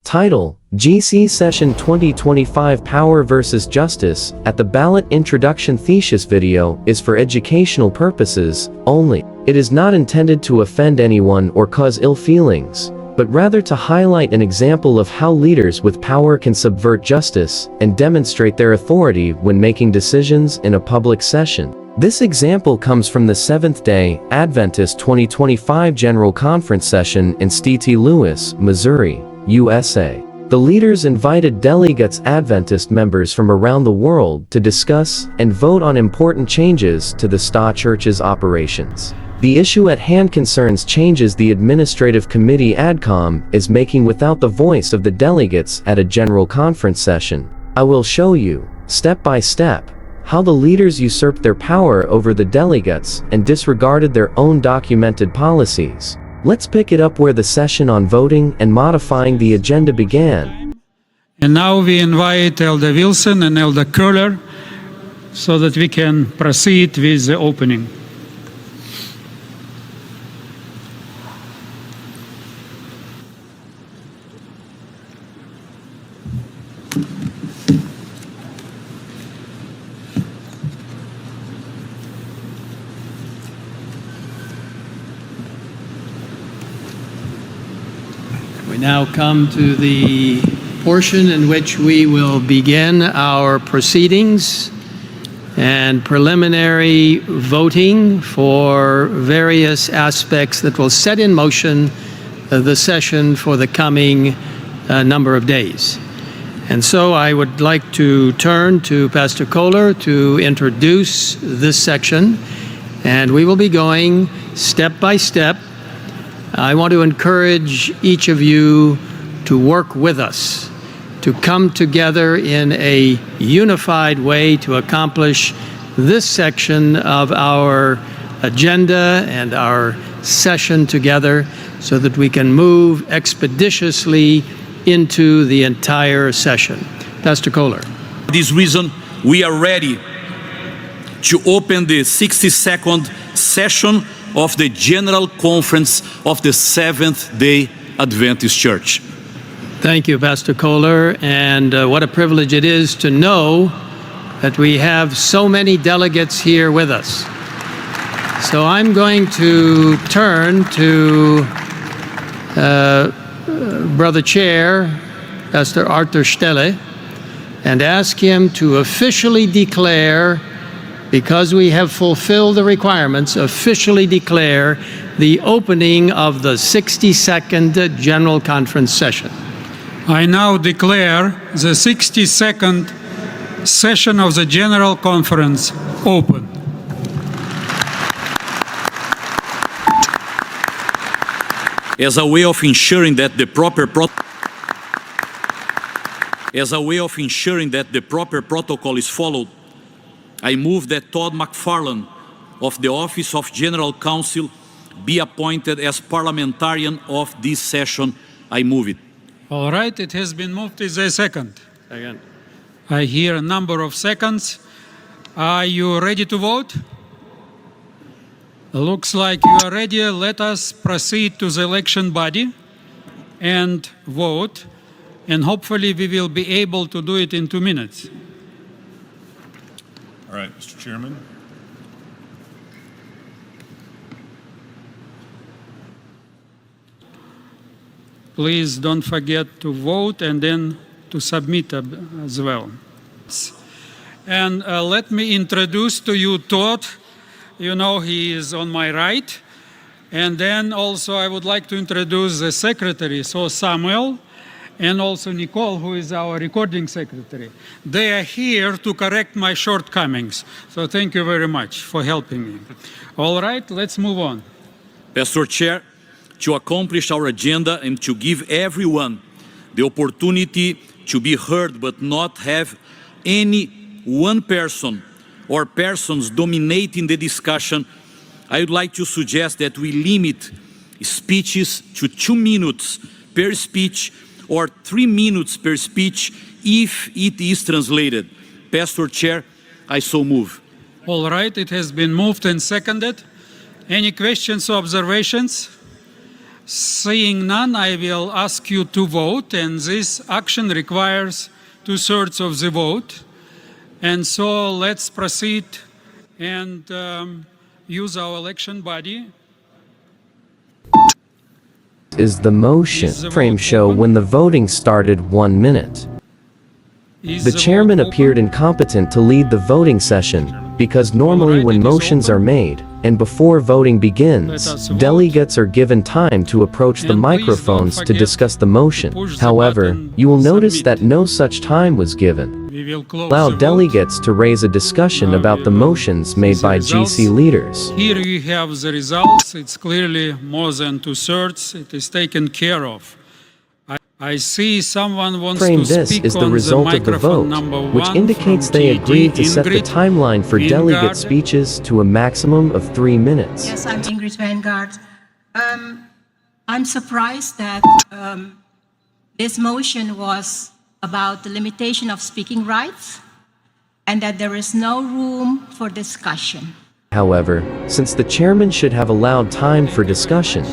Title: GC Session 2025 Power vs. Justice. At the ballot introduction thesis video is for educational purposes only. It is not intended to offend anyone or cause ill feelings, but rather to highlight an example of how leaders with power can subvert justice and demonstrate their authority when making decisions in a public session. This example comes from the Seventh-day Adventist 2025 General Conference session in St. Louis, Missouri, USA. The leaders invited delegates Adventist members from around the world to discuss and vote on important changes to the SDA Churches operations. The issue at hand concerns changes the Administrative Committee ADCOM is making without the voice of the delegates at a General Conference session. I will show you, step by step, how the leaders usurped their power over the delegates and disregarded their own documented policies. Let's pick it up where the session on voting and modifying the agenda began. And now we invite Elder Wilson and Elder Köhler so that we can proceed with the opening. We now come to the portion in which we will begin our proceedings and preliminary voting for various aspects that will set in motion the session for the coming number of days. And so I would like to turn to Pastor Köhler to introduce this section, and we will be going step by step. I want to encourage each of you to work with us, to come together in a unified way to accomplish this section of our agenda and our session together so that we can move expeditiously into the entire session. Pastor Köhler. For this reason, we are ready to open the 60-second session of the General Conference of the Seventh-day Adventist Church. Thank you, Pastor Köhler, and what a privilege it is to know that we have so many delegates here with us. So I'm going to turn to Brother Chair, Pastor Arthur Stelle, and ask him to officially declare, because we have fulfilled the requirements, officially declare the opening of the 60-second General Conference session. I now declare the 60-second session of the General Conference open. As a way of ensuring that the proper protocol is followed, I move that Todd McFarland of the Office of General Counsel be appointed as parliamentarian of this session. I move it. All right, it has been moved. Is there a second? Second. I hear a number of seconds. Are you ready to vote? Looks like you are ready. Let us proceed to the election body and vote, and hopefully we will be able to do it in 2 minutes. All right, Mr. Chairman. Please don't forget to vote and then to submit as well. And let me introduce to you Todd. You know, he is on my right. And then also I would like to introduce the secretary, so Samuel, and also Nicole, who is our recording secretary. They are here to correct my shortcomings. So thank you very much for helping me. All right, let's move on. Pastor Chair, to accomplish our agenda and to give everyone the opportunity to be heard but not have any one person or persons dominating the discussion, I would like to suggest that we limit speeches to 2 minutes per speech or 3 minutes per speech if it is translated. Pastor Chair, I so move. All right, it has been moved and seconded. Any questions or observations? Seeing none, I will ask you to vote, and this action requires 2/3 of the vote. And so let's proceed and use our election body. Is the motion. Frame show when the voting started 1 minute. The chairman appeared incompetent to lead the voting session, because normally when motions are made, and before voting begins, delegates are given time to approach the microphones to discuss the motion. However, you will notice that no such time was given. Allow delegates to raise a discussion about the motions made by GC leaders. Here you have the results. It's clearly more than 2/3. It is taken care of. I see someone wants Frame to this speak is the on result of the microphone vote, number which 1 indicates from they TD. agreed to set the Ingrid timeline for delegate Vanguard. speeches to a maximum of 3 minutes. Yes, I'm Ingrid Vanguard. I'm surprised that this motion was about the limitation of speaking rights and that there is no room for discussion. However, since the chairman should have allowed time for discussion,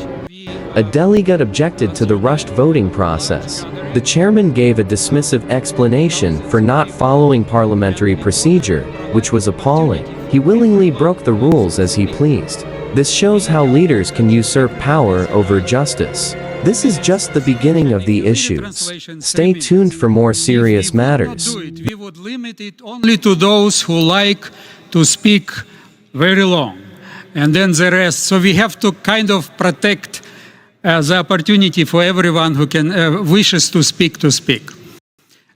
a delegate objected to the rushed voting process. The chairman gave a dismissive explanation for not following parliamentary procedure, which was appalling. He willingly broke the rules as he pleased. This shows how leaders can usurp power over justice. This is just the beginning of the issues. Stay tuned for more serious matters. We would limit it only to those who like to speak very long, and then the rest. So we have to kind of protect the opportunity for everyone who can wishes to speak to speak.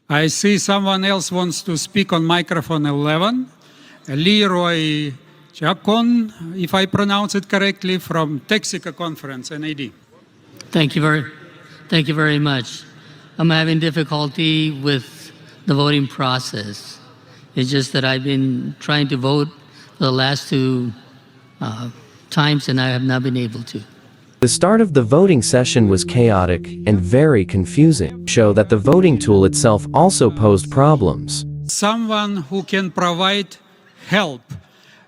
I see someone else wants to speak on microphone 11. Leroy Chacon, if I pronounce it correctly, from Texica Conference, NAD. Thank you very much. I'm having difficulty with the voting process. It's just that I've been trying to vote for the last two times and I have not been able to. The start of the voting session was chaotic and very confusing. Show that the voting tool itself also posed problems. Someone who can provide help.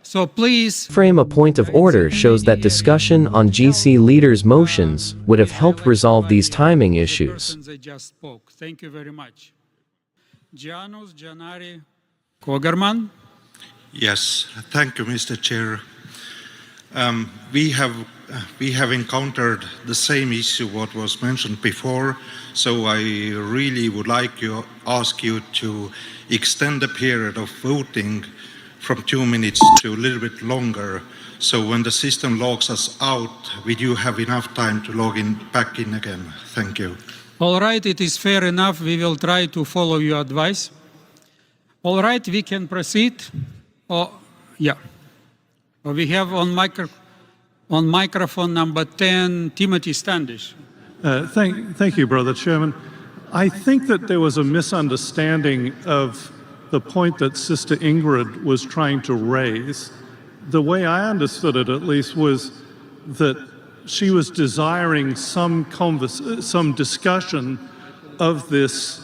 So please. Frame a point of order shows that discussion on GC leaders' motions would have helped resolve these timing issues. They just spoke. Thank you very much. Janus Janari Kogerman. Yes, thank you, Mr. Chair. We have encountered the same issue what was mentioned before, so I really would like to ask you to extend the period of voting from 2 minutes to a little bit longer, so when the system logs us out, we do have enough time to log in back in again. Thank you. All right, it is fair enough. We will try to follow your advice. All right, we can proceed. We have on microphone number 10, Timothy Standish. Thank you, Brother Chairman. I think that there was a misunderstanding of the point that Sister Ingrid was trying to raise. The way I understood it, at least, was that she was desiring some discussion of this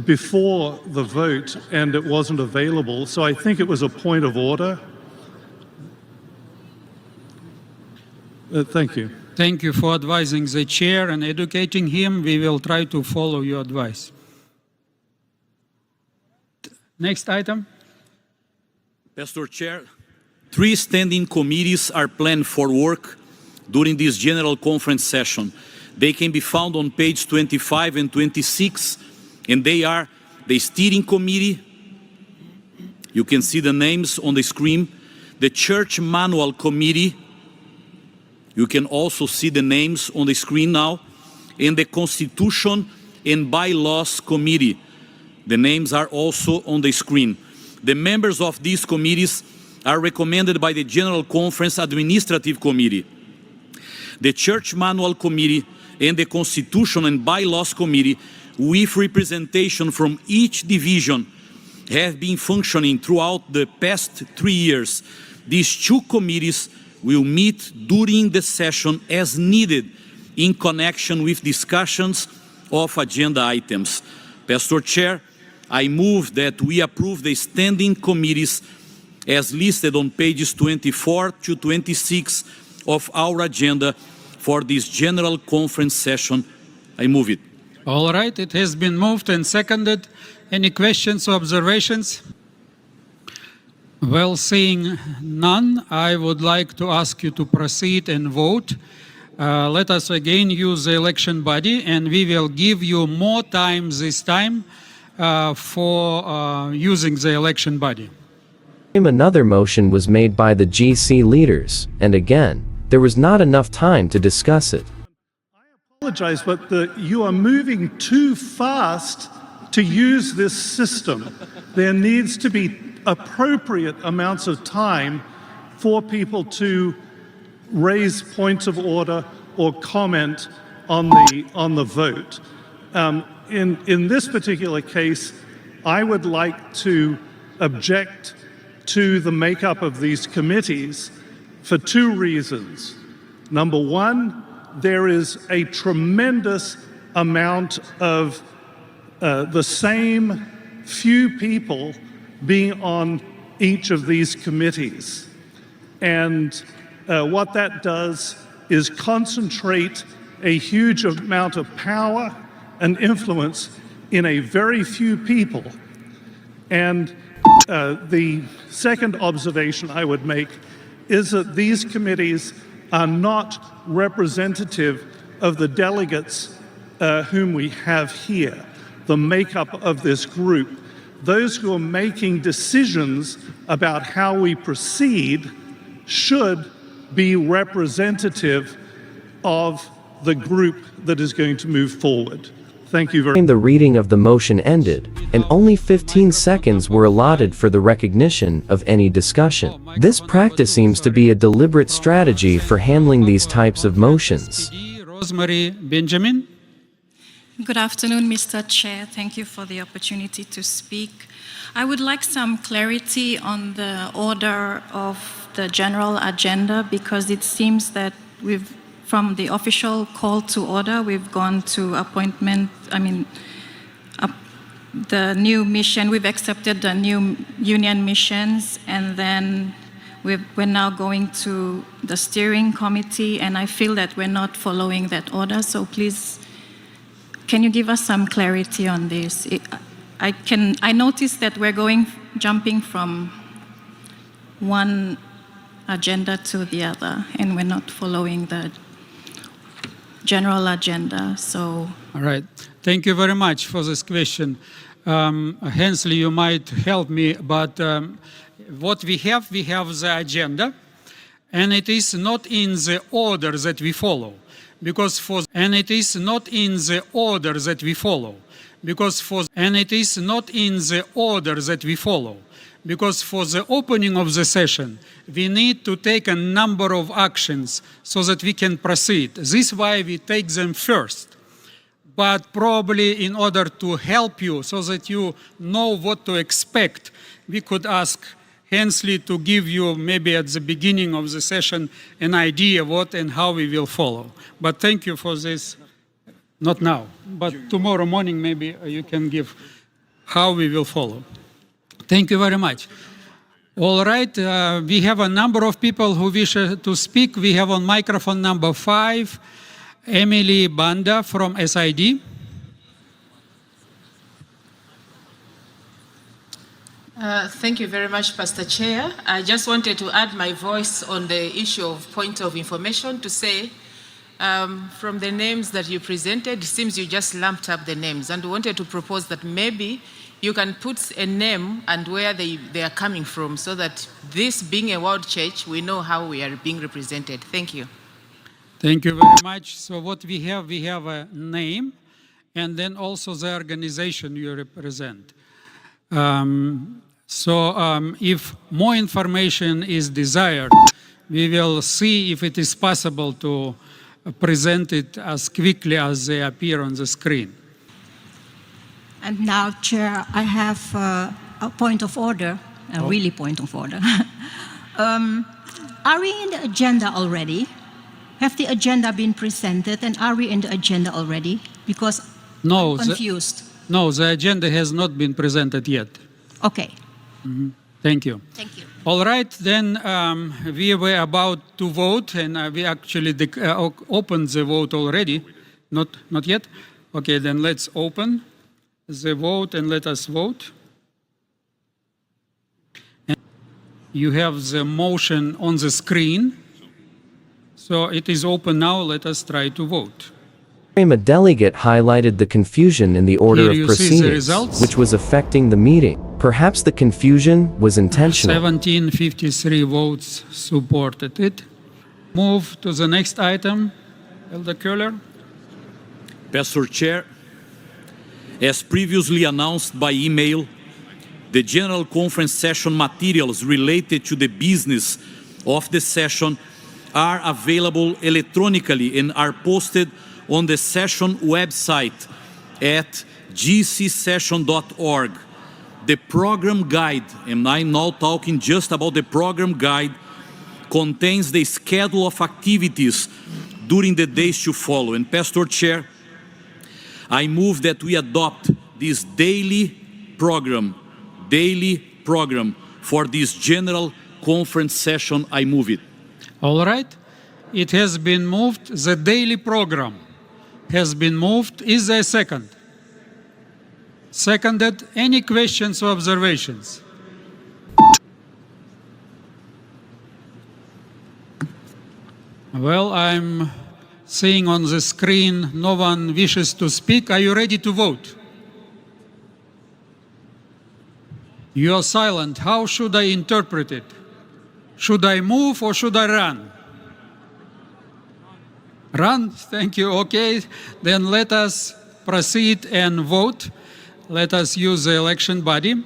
before the vote, and it wasn't available. So I think it was a point of order. Thank you. Thank you for advising the chair and educating him. We will try to follow your advice. Next item. Pastor Chair, 3 standing committees are planned for work during this General Conference session. They can be found on page 25 and 26, and they are the Steering Committee. You can see the names on the screen. The Church Manual Committee. You can also see the names on the screen now. And the Constitution and Bylaws Committee. The names are also on the screen. The members of these committees are recommended by the General Conference Administrative Committee. The Church Manual Committee and the Constitution and Bylaws Committee, with representation from each division, have been functioning throughout the past 3 years. These 2 committees will meet during the session as needed in connection with discussions of agenda items. Pastor Chair, I move that we approve the standing committees as listed on pages 24 to 26 of our agenda for this general conference session. I move it. All right, it has been moved and seconded. Any questions or observations? Well, seeing none, I would like to ask you to proceed and vote. Let us again use the election body, and we will give you more time this time for using the election body. Another motion was made by the GC leaders, and again, there was not enough time to discuss it. Apologize, but you are moving too fast to use this system. There needs to be appropriate amounts of time for people to raise points of order or comment on the vote. In this particular case, I would like to object to the makeup of these committees for two reasons. Number one, there is a tremendous amount of the same few people being on each of these committees. And what that does is concentrate a huge amount of power and influence in a very few people. And the second observation I would make is that these committees are not representative of the delegates whom we have here, the makeup of this group. Those who are making decisions about how we proceed should be representative of the group that is going to move forward. Thank you very much. The reading of the motion ended, and only 15 seconds were allotted for the recognition of any discussion. This practice seems to be a deliberate strategy for handling these types of motions. Rosemary Benjamin. Good afternoon, Mr. Chair. Thank you for the opportunity to speak. I would like some clarity on the order of the general agenda, because it seems that from the official call to order, we've gone to appointment, the new mission, we've accepted the new union missions, and then we're now going to the steering committee, and I feel that we're not following that order, so please, can you give us some clarity on this? I noticed that we're jumping from one agenda to the other, and we're not following the general agenda, so. All right, thank you very much for this question. Hensley, you might help me, but what we have the agenda, and it is not in the order that we follow. Because for the opening of the session, we need to take a number of actions so that we can proceed. This is why we take them first. But probably in order to help you so that you know what to expect, we could ask Hensley to give you maybe at the beginning of the session an idea what and how we will follow. But thank you for this, not now, but tomorrow morning maybe you can give how we will follow. Thank you very much. All right, we have a number of people who wish to speak. We have on microphone number 5, Emily Banda from SID. Thank you very much, Pastor Chair. I just wanted to add my voice on the issue of point of information to say, from the names that you presented, it seems you just lumped up the names, and wanted to propose that maybe you can put a name and where they are coming from, so that this being a world church, we know how we are being represented. Thank you. Thank you very much. So what we have a name, and then also the organization you represent. If more information is desired, we will see if it is possible to present it as quickly as they appear on the screen. And now, Chair, I have a point of order, a really point of order. Are we in the agenda already? Have the agenda been presented, and are we in the agenda already? Because I'm confused. No, the agenda has not been presented yet. Okay. Mm-hmm. Thank you. Thank you. All right, then we were about to vote, and we actually opened the vote already. Not yet? Okay, then let's open the vote and let us vote. And you have the motion on the screen. So it is open now. Let us try to vote. A delegate highlighted the confusion in the order of proceedings, which was affecting the meeting. Perhaps the confusion was intentional. 1753 votes supported it. Move to the next item, Elder Köhler. Pastor Chair, as previously announced by email, the General Conference session materials related to the business of the session are available electronically and are posted on the session website at gcsession.org. The program guide, and I'm now talking just about the program guide, contains the schedule of activities during the days to follow. And Pastor Chair, I move that we adopt this daily program for this General Conference session. I move it. All right. It has been moved. The daily program has been moved. Is there a second? Seconded. Any questions or observations? Well, I'm seeing on the screen no one wishes to speak. Are you ready to vote? You are silent. How should I interpret it? Should I move or should I run? Run? Thank you. Okay. Then let us proceed and vote. Let us use the election body.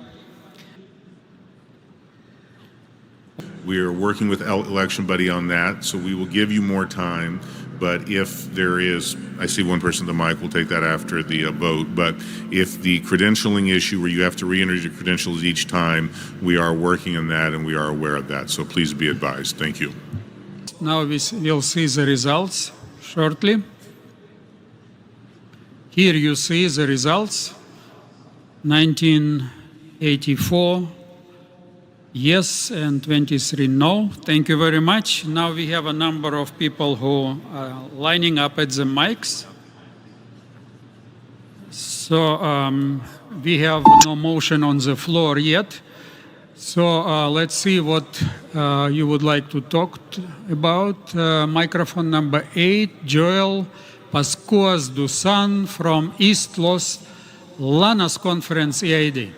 We are working with election buddy on that, so we will give you more time. But if there is, I see one person at the mic, we'll take that after the vote. But if the credentialing issue where you have to re-enter your credentials each time, we are working on that and we are aware of that. So please be advised. Thank you. Now we'll see the results shortly. Here you see the results. 1984 yes and 23 no. Thank you very much. Now we have a number of people who are lining up at the mics. So we have no motion on the floor yet. So let's see what you would like to talk about. Microphone number 8, Joel Pascuas Dusan from East Los Lanas Conference, EID.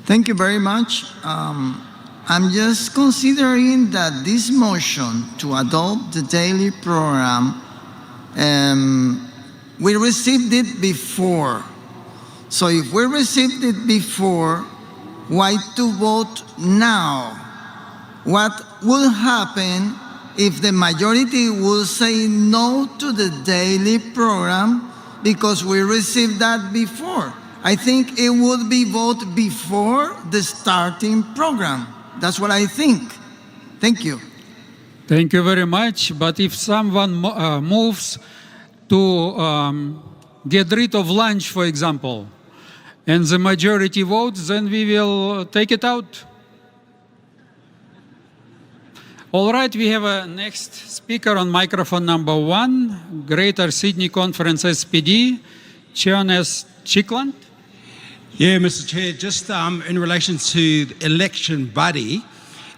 Thank you very much. I'm just considering that this motion to adopt the daily program, we received it before. So if we received it before, why to vote now? What will happen if the majority will say no to the daily program because we received that before? I think it would be voted before the starting program. That's what I think. Thank you. Thank you very much. But if someone moves to get rid of lunch, for example, and the majority votes, then we will take it out. All right, we have a next speaker on microphone number 1, Greater Sydney Conference SPD, Chiones Chickland. Yeah, Mr. Chair, just in relation to election buddy,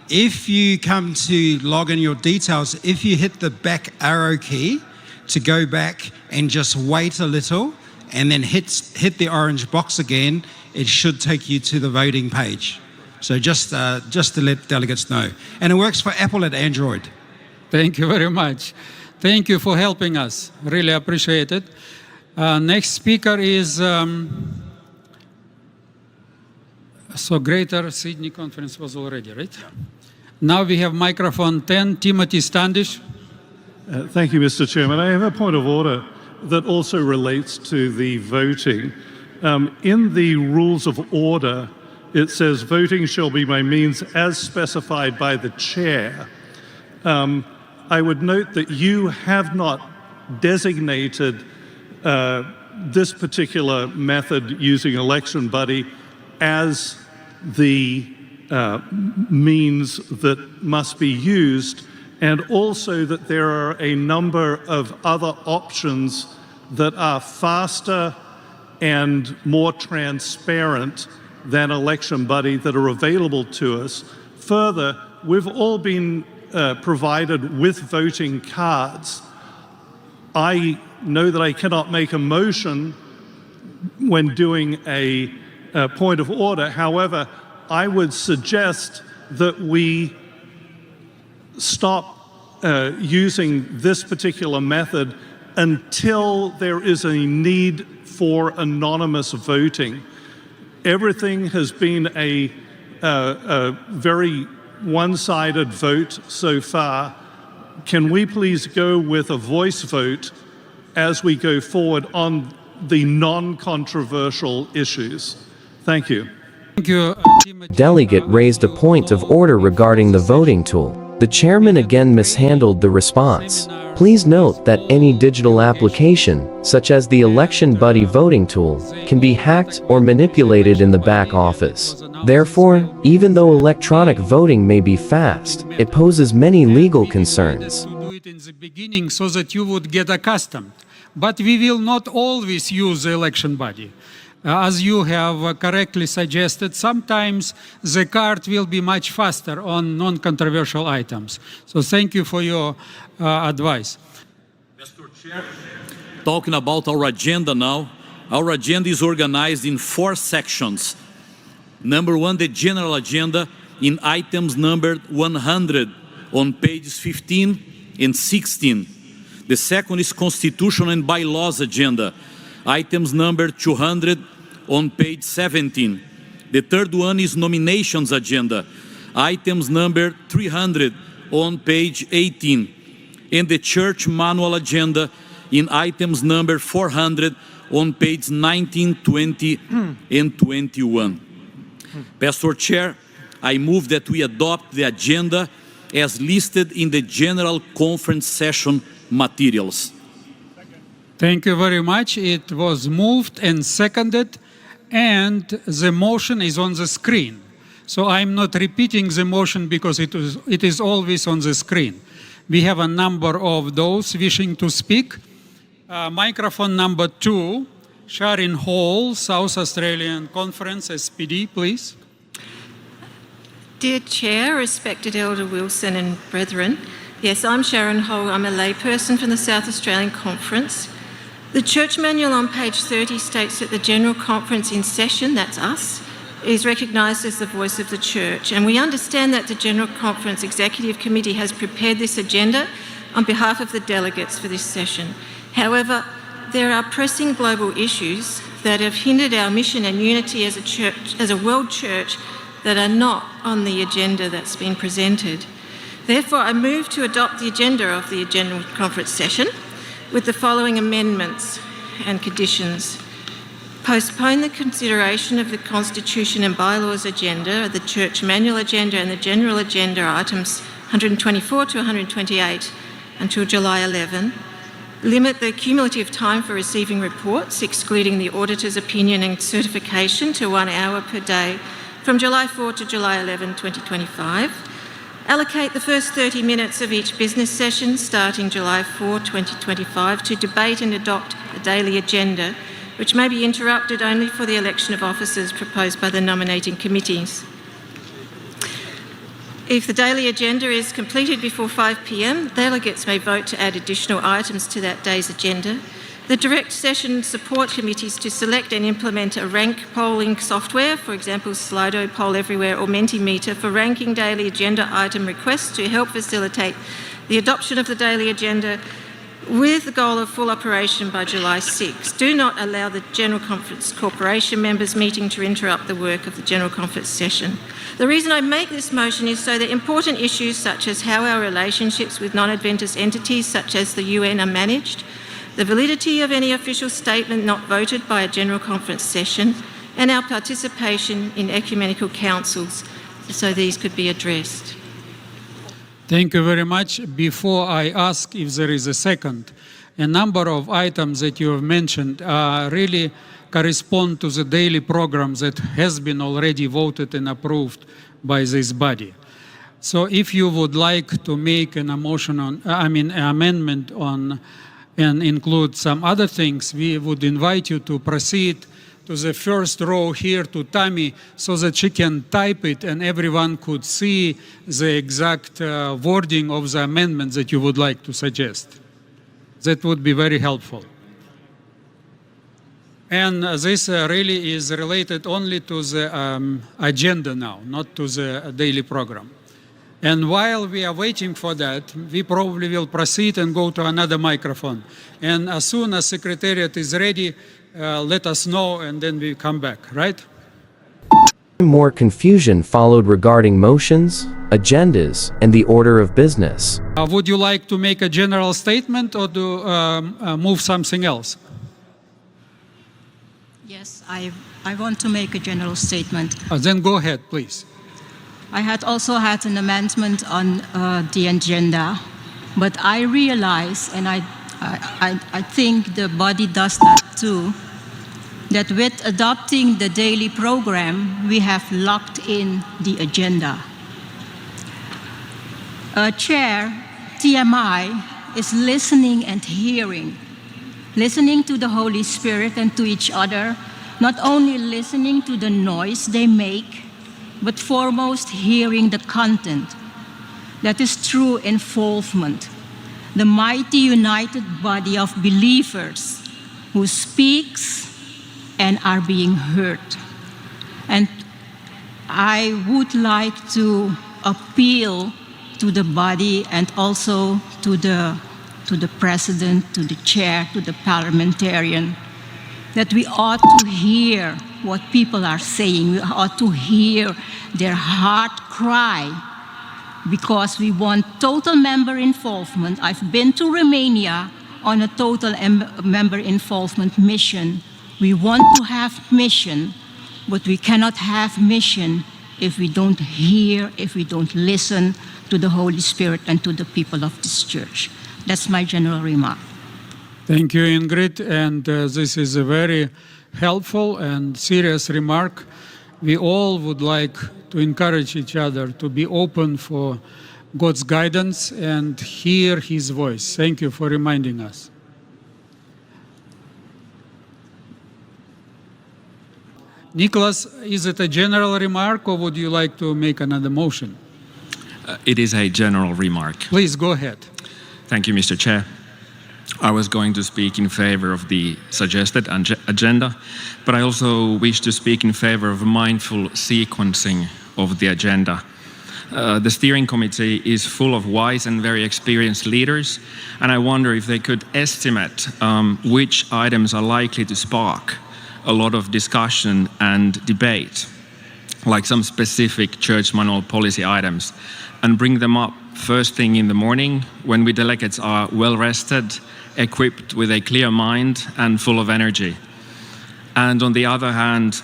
if you come to log in your details, if you hit the back arrow key to go back and just wait a little and then hit the orange box again, it should take you to the voting page. So just to let delegates know. And it works for Apple and Android. Thank you very much. Thank you for helping us. Really appreciate it. Next speaker is, so Greater Sydney Conference was already, right? Now we have microphone 10, Timothy Standish. Thank you, Mr. Chairman. I have a point of order that also relates to the voting. In the rules of order, it says voting shall be by means as specified by the chair. I would note that you have not designated this particular method using election buddy as the means that must be used, and also that there are a number of other options that are faster and more transparent than Election Buddy that are available to us. Further, we've all been provided with voting cards. I know that I cannot make a motion when doing a point of order. However, I would suggest that we stop using this particular method until there is a need for anonymous voting. Everything has been a very one-sided vote so far. Can we please go with a voice vote as we go forward on the non-controversial issues? Thank you. Thank you. Delegate raised a point of order regarding the voting tool. The chairman again mishandled the response. Please note that any digital application, such as the Election Buddy voting tool, can be hacked or manipulated in the back office. Therefore, even though electronic voting may be fast, it poses many legal concerns. To do it in the beginning so that you would get accustomed. But we will not always use the Election Buddy. As you have correctly suggested, sometimes the card will be much faster on non-controversial items. So thank you for your advice. Mr. Chair, talking about our agenda now, our agenda is organized in 4 sections. Number 1, the general agenda in items numbered 100 on pages 15 and 16. The second is constitutional and bylaws agenda, items number 200 on page 17. The third one is nominations agenda, items number 300 on page 18. And the church manual agenda in items number 400 on page 19, 20, and 21. Pastor Chair, I move that we adopt the agenda as listed in the General Conference session materials. Thank you very much. It was moved and seconded, and the motion is on the screen. So I'm not repeating the motion because it is always on the screen. We have a number of those wishing to speak. Microphone number 2, Sharon Hall, South Australian Conference, SPD, please. Dear Chair, respected Elder Wilson and brethren, yes, I'm Sharon Hall. I'm a layperson from the South Australian Conference. The church manual on page 30 states that the General Conference in session, that's us, is recognised as the voice of the church, and we understand that the General Conference Executive Committee has prepared this agenda on behalf of the delegates for this session. However, there are pressing global issues that have hindered our mission and unity as a church, as a world church, that are not on the agenda that's been presented. Therefore, I move to adopt the agenda of the General Conference session with the following amendments and conditions. Postpone the consideration of the Constitution and Bylaws agenda, the Church Manual agenda and the General agenda items 124 to 128 until July 11. Limit the cumulative time for receiving reports, excluding the auditor's opinion and certification, to 1 hour per day from July 4 to July 11, 2025. Allocate the first 30 minutes of each business session starting July 4, 2025 to debate and adopt a daily agenda, which may be interrupted only for the election of officers proposed by the nominating committees. If the daily agenda is completed before 5 p.m, delegates may vote to add additional items to that day's agenda. The direct session support committees to select and implement a rank polling software, for example Slido, Poll Everywhere or Mentimeter, for ranking daily agenda item requests to help facilitate the adoption of the daily agenda with the goal of full operation by July 6. Do not allow the General Conference Corporation members meeting to interrupt the work of the General Conference session. The reason I make this motion is so that important issues such as how our relationships with non-Adventist entities such as the UN are managed, the validity of any official statement not voted by a General Conference session, and our participation in ecumenical councils, so these could be addressed. Thank you very much. Before I ask if there is a second, a number of items that you have mentioned really correspond to the daily program that has been already voted and approved by this body. So if you would like to make an amendment on and include some other things, we would invite you to proceed to the first row here to Tammy so that she can type it and everyone could see the exact wording of the amendments that you would like to suggest. That would be very helpful. And this really is related only to the agenda now, not to the daily program. And while we are waiting for that, we probably will proceed and go to another microphone. And as soon as Secretariat is ready, let us know and then we come back, right? More confusion followed regarding motions, agendas, and the order of business. Would you like to make a general statement or to move something else? Yes, I want to make a general statement. Then go ahead, please. I had also had an amendment on the agenda, but I realize, and I think the body does that too, that with adopting the daily program, we have locked in the agenda. Chair, TMI is listening and hearing, listening to the Holy Spirit and to each other, not only listening to the noise they make, but foremost hearing the content. That is true involvement. The mighty united body of believers who speaks and are being heard. And I would like to appeal to the body and also to the president, to the chair, to the parliamentarian, that we ought to hear what people are saying. We ought to hear their heart cry, because we want total member involvement. I've been to Romania on a total member involvement mission. We want to have mission, but we cannot have mission if we don't hear, if we don't listen to the Holy Spirit and to the people of this church. That's my general remark. Thank you, Ingrid. And this is a very helpful and serious remark. We all would like to encourage each other to be open for God's guidance and hear His voice. Thank you for reminding us. Nicholas, is it a general remark or would you like to make another motion? It is a general remark. Please go ahead. Thank you, Mr. Chair. I was going to speak in favor of the suggested agenda, but I also wish to speak in favor of mindful sequencing of the agenda. The steering committee is full of wise and very experienced leaders, and I wonder if they could estimate which items are likely to spark a lot of discussion and debate, like some specific church manual policy items, and bring them up first thing in the morning when we delegates are well rested, equipped with a clear mind and full of energy. And on the other hand,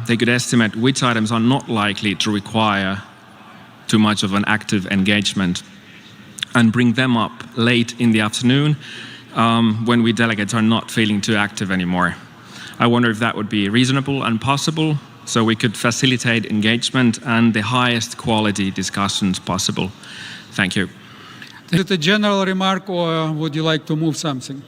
they could estimate which items are not likely to require too much of an active engagement and bring them up late in the afternoon when we delegates are not feeling too active anymore. I wonder if that would be reasonable and possible, so we could facilitate engagement and the highest quality discussions possible. Thank you. Is it a general remark or would you like to move something?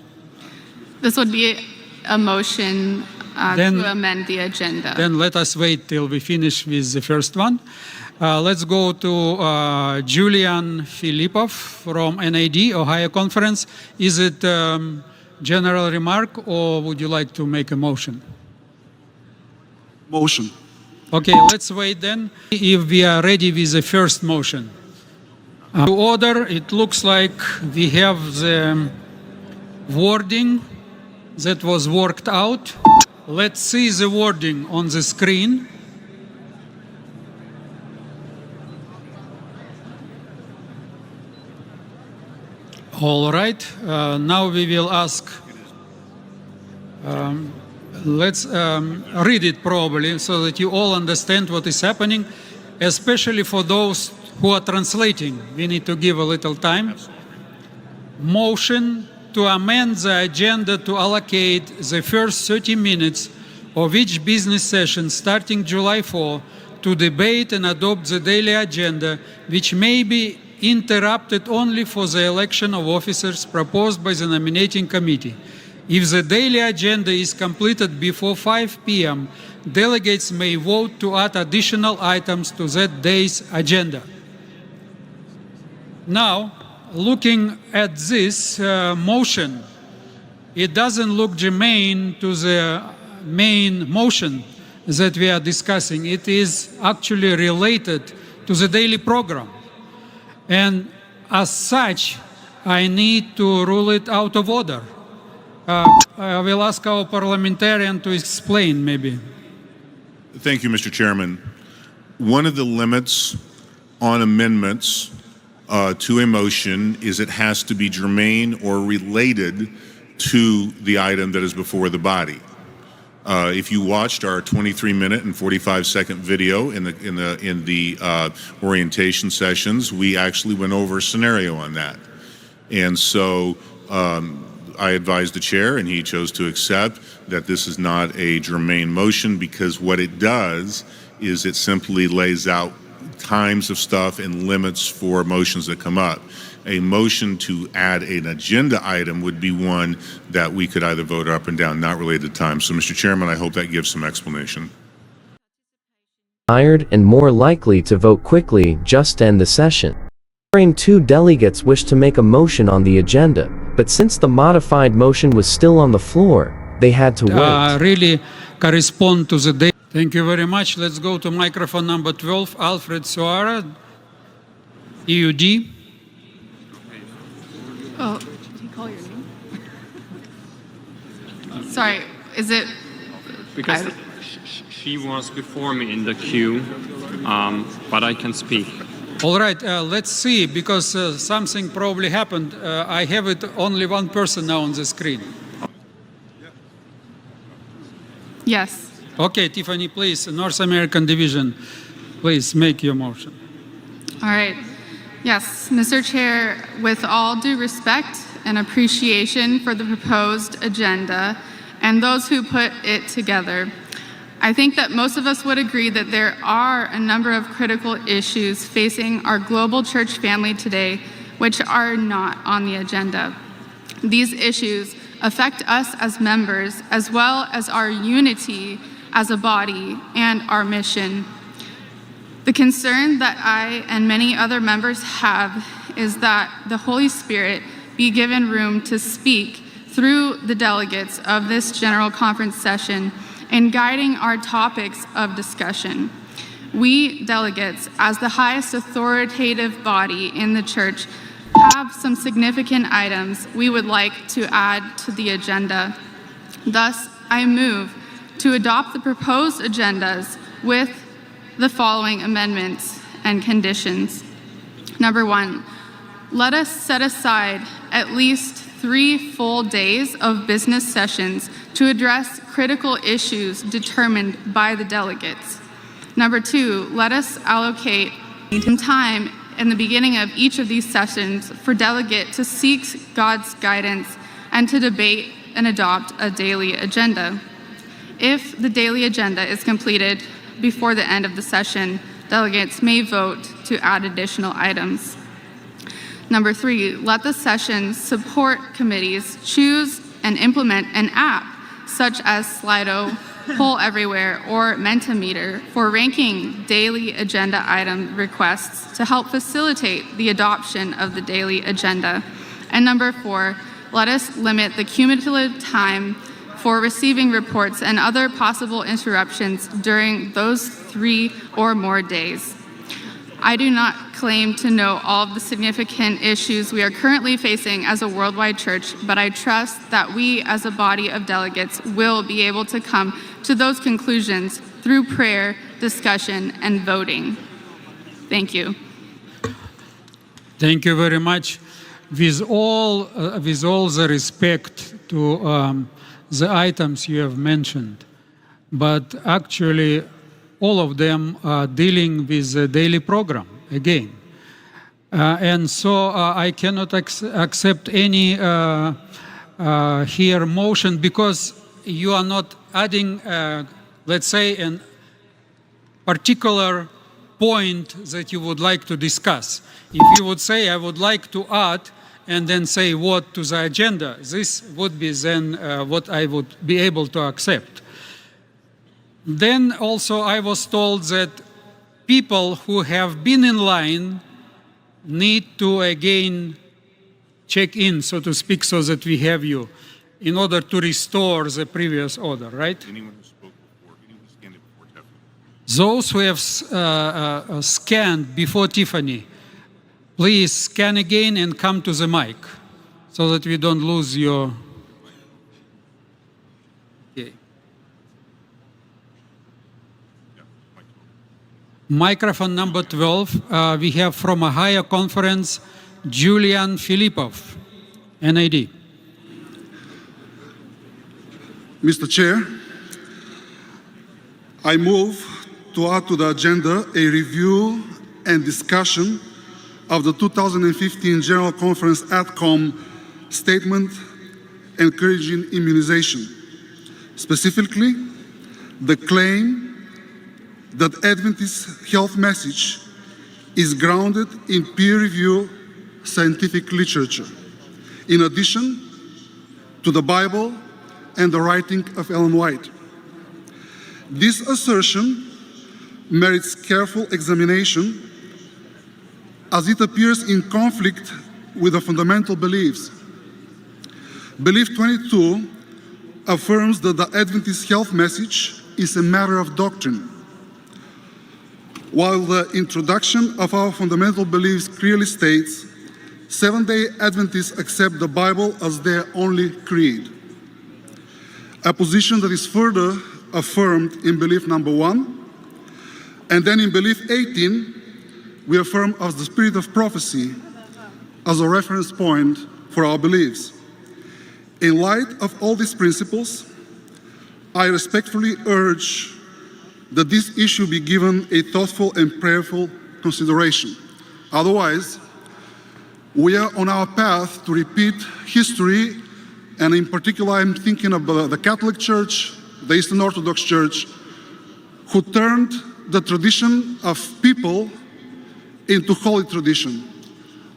This would be a motion to amend the agenda. Then let us wait till we finish with the first one. Let's go to Julian Filipov from NAD, Ohio Conference. Is it general remark or would you like to make a motion? Motion. Okay, let's wait then if we are ready with the first motion. To order, it looks like we have the wording that was worked out. Let's see the wording on the screen. All right, now we will ask, let's read it probably so that you all understand what is happening, especially for those who are translating. We need to give a little time. Motion to amend the agenda to allocate the first 30 minutes of each business session starting July 4 to debate and adopt the daily agenda, which may be interrupted only for the election of officers proposed by the nominating committee. If the daily agenda is completed before 5 p.m., delegates may vote to add additional items to that day's agenda. Now, looking at this motion, it doesn't look germane to the main motion that we are discussing. It is actually related to the daily program. And as such, I need to rule it out of order. I will ask our parliamentarian to explain, maybe. Thank you, Mr. Chairman. One of the limits on amendments to a motion is it has to be germane or related to the item that is before the body. If you watched our 23-minute and 45-second video in the orientation sessions, we actually went over a scenario on that. And so I advised the chair, and he chose to accept that this is not a germane motion, because what it does is it simply lays out times of stuff and limits for motions that come up. A motion to add an agenda item would be one that we could either vote up and down, not related to time. So, Mr. Chairman, I hope that gives some explanation. Tired and more likely to vote quickly, just end the session. Two delegates wished to make a motion on the agenda, but since the modified motion was still on the floor, they had to wait. Really correspond to the day. Thank you very much. Let's go to microphone number 12, Alfred Suara, EUD. Oh, did he call your name? Sorry, is it? Because she was before me in the queue, but I can speak. All right, let's see, because something probably happened. I have it only one person now on the screen. Yes. Okay, Tiffany, please, North American Division, please make your motion. All right. Yes, Mr. Chair, with all due respect and appreciation for the proposed agenda and those who put it together, I think that most of us would agree that there are a number of critical issues facing our global church family today which are not on the agenda. These issues affect us as members as well as our unity as a body and our mission. The concern that I and many other members have is that the Holy Spirit be given room to speak through the delegates of this General Conference session in guiding our topics of discussion. We delegates, as the highest authoritative body in the church, have some significant items we would like to add to the agenda. Thus, I move to adopt the proposed agendas with the following amendments and conditions. Number 1, let us set aside at least 3 full days of business sessions to address critical issues determined by the delegates. Number 2, let us allocate some time in the beginning of each of these sessions for delegate to seek God's guidance and to debate and adopt a daily agenda. If the daily agenda is completed before the end of the session, delegates may vote to add additional items. Number 3, let the session support committees choose and implement an app such as Slido, Poll Everywhere, or Mentimeter for ranking daily agenda item requests to help facilitate the adoption of the daily agenda. And number 4, let us limit the cumulative time for receiving reports and other possible interruptions during those 3 or more days. I do not claim to know all of the significant issues we are currently facing as a worldwide church, but I trust that we as a body of delegates will be able to come to those conclusions through prayer, discussion, and voting. Thank you. Thank you very much. With all the respect to the items you have mentioned, but actually all of them are dealing with the daily program again. And so I cannot accept any here motion because you are not adding, let's say, a particular point that you would like to discuss. If you would say, I would like to add, and then say what to the agenda, this would be then what I would be able to accept. Then also I was told that people who have been in line need to again check in, so to speak, so that we have you, in order to restore the previous order, right? Anyone who spoke before, anyone who scanned it before Tiffany. Those who have scanned before Tiffany, please scan again and come to the mic so that we don't lose your... Okay. Microphone number 12, we have from Ohio Conference, Julian Filipov, NID. Mr. Chair, I move to add to the agenda a review and discussion of the 2015 General Conference ADCOM statement encouraging immunization. Specifically, the claim that Adventist health message is grounded in peer-reviewed scientific literature, in addition to the Bible and the writing of Ellen White. This assertion merits careful examination as it appears in conflict with the fundamental beliefs. Belief 22 affirms that the Adventist health message is a matter of doctrine, while the introduction of our fundamental beliefs clearly states Seventh-day Adventists accept the Bible as their only creed, a position that is further affirmed in belief number 1, and then in belief 18, we affirm as the spirit of prophecy as a reference point for our beliefs. In light of all these principles, I respectfully urge that this issue be given a thoughtful and prayerful consideration. Otherwise, we are on our path to repeat history, and in particular, I'm thinking of the Catholic Church, the Eastern Orthodox Church, who turned the tradition of people into holy tradition.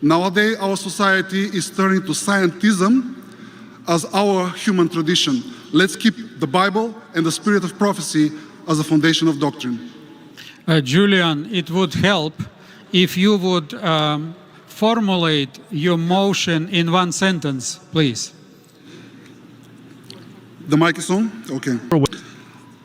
Nowadays, our society is turning to scientism as our human tradition. Let's keep the Bible and the spirit of prophecy as a foundation of doctrine. Julian, it would help if you would formulate your motion in one sentence, please. The mic is on? Okay.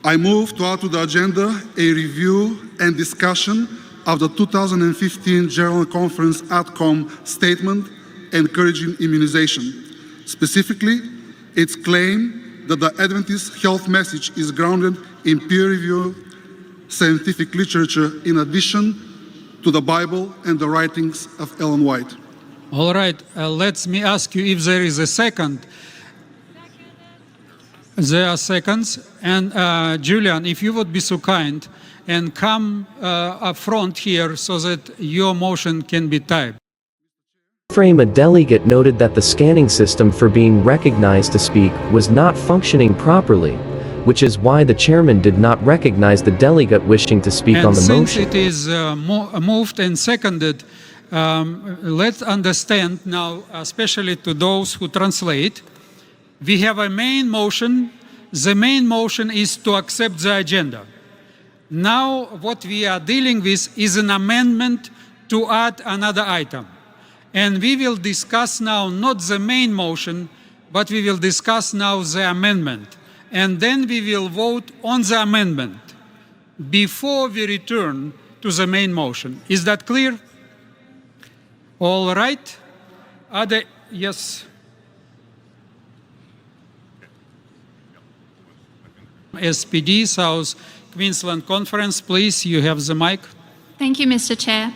I move to add to the agenda a review and discussion of the 2015 General Conference ADCOM statement encouraging immunization. Specifically, its claim that the Adventist health message is grounded in peer-reviewed scientific literature in addition to the Bible and the writings of Ellen White. All right, let me ask you if there is a second. There are seconds. And Julian, if you would be so kind and come up front here so that your motion can be typed. Frame, a delegate noted that the scanning system for being recognized to speak was not functioning properly, which is why the chairman did not recognize the delegate wishing to speak on the motion. Since it is moved and seconded, let's understand now, especially to those who translate, we have a main motion. The main motion is to accept the agenda. Now what we are dealing with is an amendment to add another item. And we will discuss now not the main motion, but we will discuss now the amendment. And then we will vote on the amendment before we return to the main motion. Is that clear? All right. Yes. SPD, South Queensland Conference, please, you have the mic. Thank you, Mr. Chair.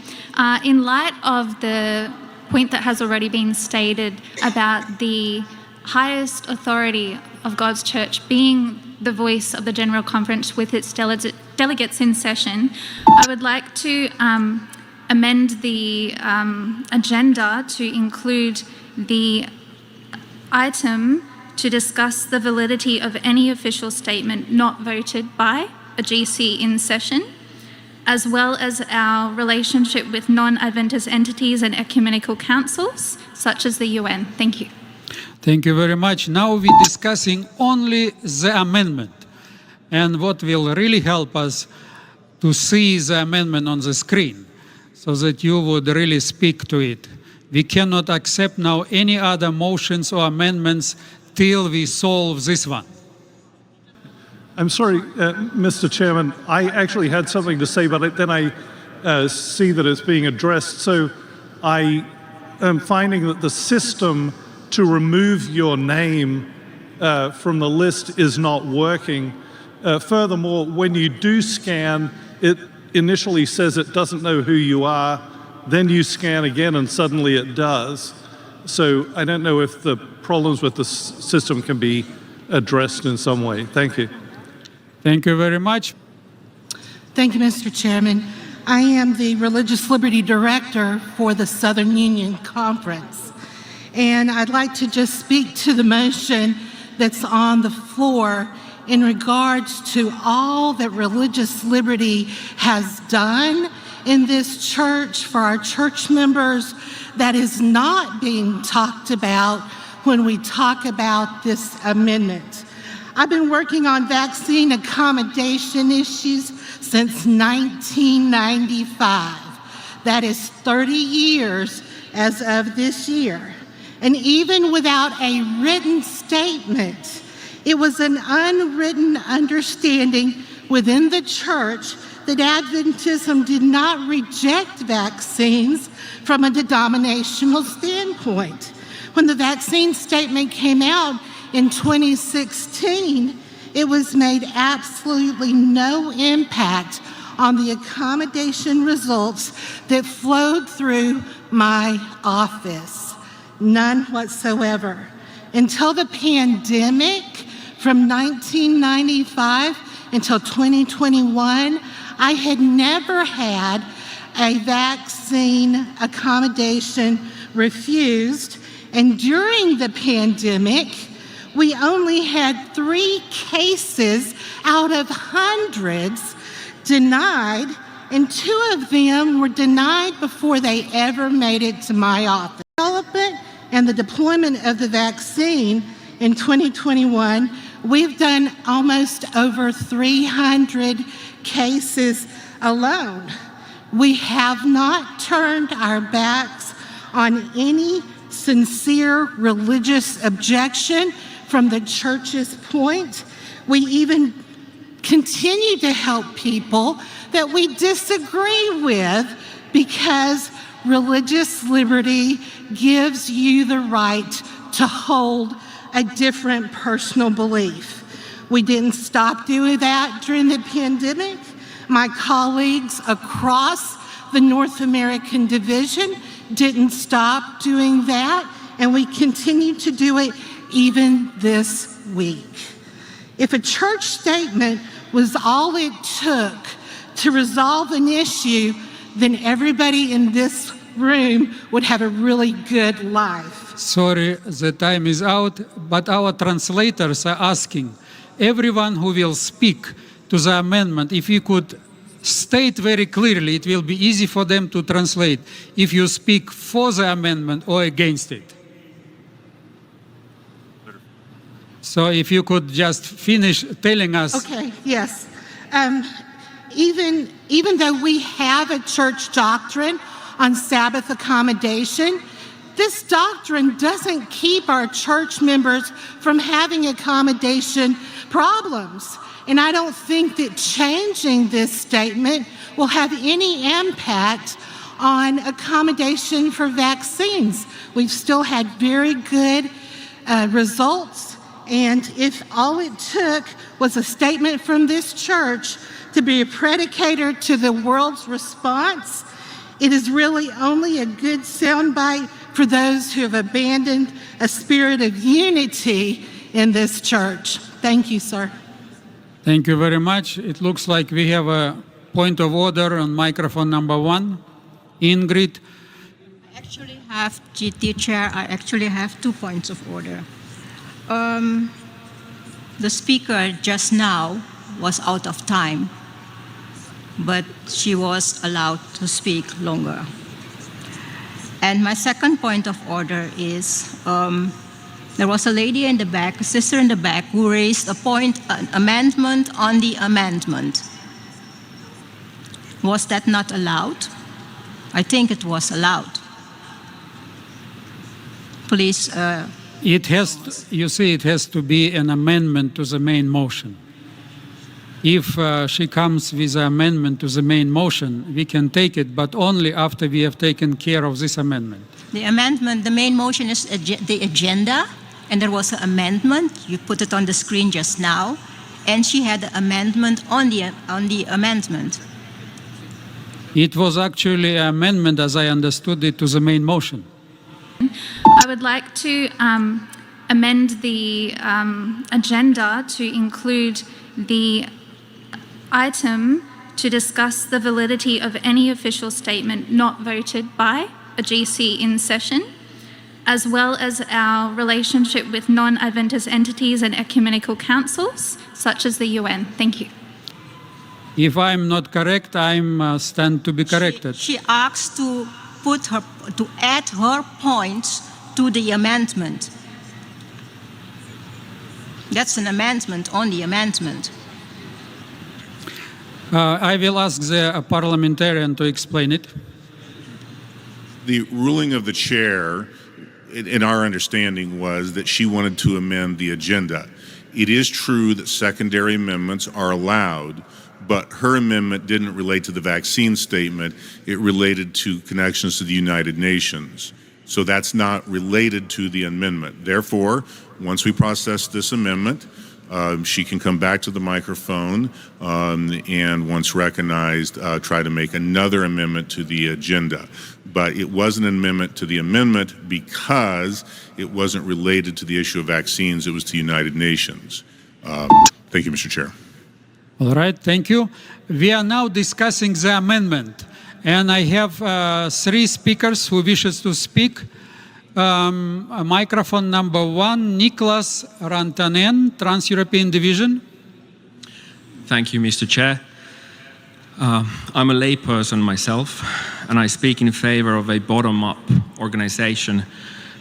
In light of the point that has already been stated about the highest authority of God's church being the voice of the General Conference with its delegates in session, I would like to amend the agenda to include the item to discuss the validity of any official statement not voted by a GC in session, as well as our relationship with non-Adventist entities and ecumenical councils, such as the UN. Thank you. Thank you very much. Now we're discussing only the amendment. And what will really help us to see the amendment on the screen, so that you would really speak to it. We cannot accept now any other motions or amendments till we solve this one. I'm sorry, Mr. Chairman, I actually had something to say, but then I see that it's being addressed. So I am finding that the system to remove your name from the list is not working. Furthermore, when you do scan, it initially says it doesn't know who you are, then you scan again and suddenly it does. So I don't know if the problems with the system can be addressed in some way. Thank you. Thank you very much. Thank you, Mr. Chairman. I am the Religious Liberty Director for the Southern Union Conference. And I'd like to just speak to the motion that's on the floor in regards to all that religious liberty has done in this church for our church members that is not being talked about when we talk about this amendment. I've been working on vaccine accommodation issues since 1995. That is 30 years as of this year. And even without a written statement, it was an unwritten understanding within the church that Adventism did not reject vaccines from a denominational standpoint. When the vaccine statement came out in 2016, it was made absolutely no impact on the accommodation results that flowed through my office. None whatsoever. Until the pandemic, from 1995 until 2021, I had never had a vaccine accommodation refused. And during the pandemic, we only had 3 cases out of hundreds denied, and 2 of them were denied before they ever made it to my office. Development and the deployment of the vaccine in 2021, we've done almost over 300 cases alone. We have not turned our backs on any sincere religious objection from the church's point. We even continue to help people that we disagree with because religious liberty gives you the right to hold a different personal belief. We didn't stop doing that during the pandemic. My colleagues across the North American division didn't stop doing that, and we continue to do it even this week. If a church statement was all it took to resolve an issue, then everybody in this room would have a really good life. Sorry, the time is out, but our translators are asking everyone who will speak to the amendment, if you could state very clearly, it will be easy for them to translate if you speak for the amendment or against it. So if you could just finish telling us. Okay, yes. Even though we have a church doctrine on Sabbath accommodation, this doctrine doesn't keep our church members from having accommodation problems. And I don't think that changing this statement will have any impact on accommodation for vaccines. We've still had very good results. And if all it took was a statement from this church to be a predicator to the world's response, it is really only a good soundbite for those who have abandoned a spirit of unity in this church. Thank you, sir. Thank you very much. It looks like we have a point of order on microphone number 1. Ingrid. I actually have, GT Chair, I actually have 2 points of order. The speaker just now was out of time, but she was allowed to speak longer. And my second point of order is there was a lady in the back, a sister in the back, who raised an amendment on the amendment. Was that not allowed? I think it was allowed. Please. It has to be an amendment to the main motion. If she comes with an amendment to the main motion, we can take it, but only after we have taken care of this amendment. The main motion is the agenda, and there was an amendment. You put it on the screen just now, and she had an amendment on the amendment. It was actually an amendment, as I understood it, to the main motion. I would like to amend the agenda to include the item to discuss the validity of any official statement not voted by a GC in session, as well as our relationship with non-Adventist entities and ecumenical councils, such as the UN. Thank you. If I'm not correct, I'm stand to be corrected. She asked to add her points to the amendment. That's an amendment on the amendment. I will ask the parliamentarian to explain it. The ruling of the chair, in our understanding, was that she wanted to amend the agenda. It is true that secondary amendments are allowed, but her amendment didn't relate to the vaccine statement. It related to connections to the United Nations. So that's not related to the amendment. Therefore, once we process this amendment, she can come back to the microphone and once recognized, try to make another amendment to the agenda. But it was an amendment to the amendment because it wasn't related to the issue of vaccines. It was to the United Nations. Thank you, Mr. Chair. All right, thank you. We are now discussing the amendment, and I have 3 speakers who wishes to speak. Microphone number 1, Nicholas Rantanen, Trans-European Division. Thank you, Mr. Chair. I'm a layperson myself, and I speak in favor of a bottom-up organization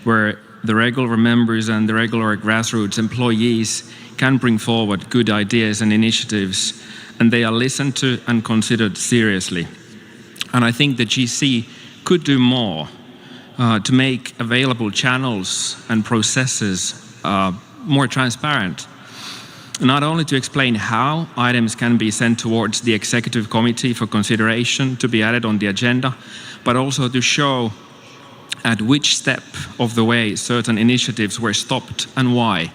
where the regular members and the regular grassroots employees can bring forward good ideas and initiatives, and they are listened to and considered seriously. And I think the GC could do more to make available channels and processes more transparent. Not only to explain how items can be sent towards the executive committee for consideration to be added on the agenda, but also to show at which step of the way certain initiatives were stopped and why.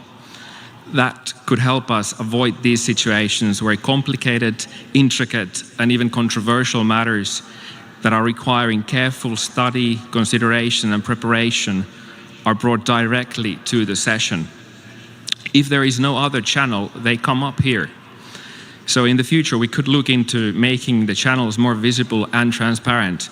That could help us avoid these situations where complicated, intricate, and even controversial matters that are requiring careful study, consideration, and preparation are brought directly to the session. If there is no other channel, they come up here. So in the future, we could look into making the channels more visible and transparent.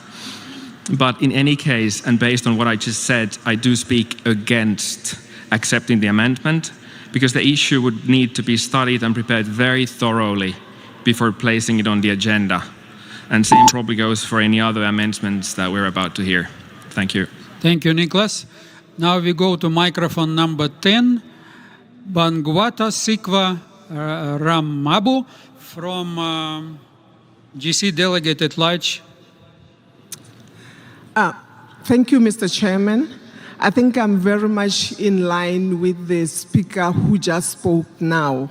But in any case, and based on what I just said, I do speak against accepting the amendment, because the issue would need to be studied and prepared very thoroughly before placing it on the agenda. And same probably goes for any other amendments that we're about to hear. Thank you. Thank you, Nicholas. Now we go to microphone number 10, Bangwata Sikwa Ramabu from GC Delegate at Large. Thank you, Mr. Chairman. I think I'm very much in line with the speaker who just spoke now.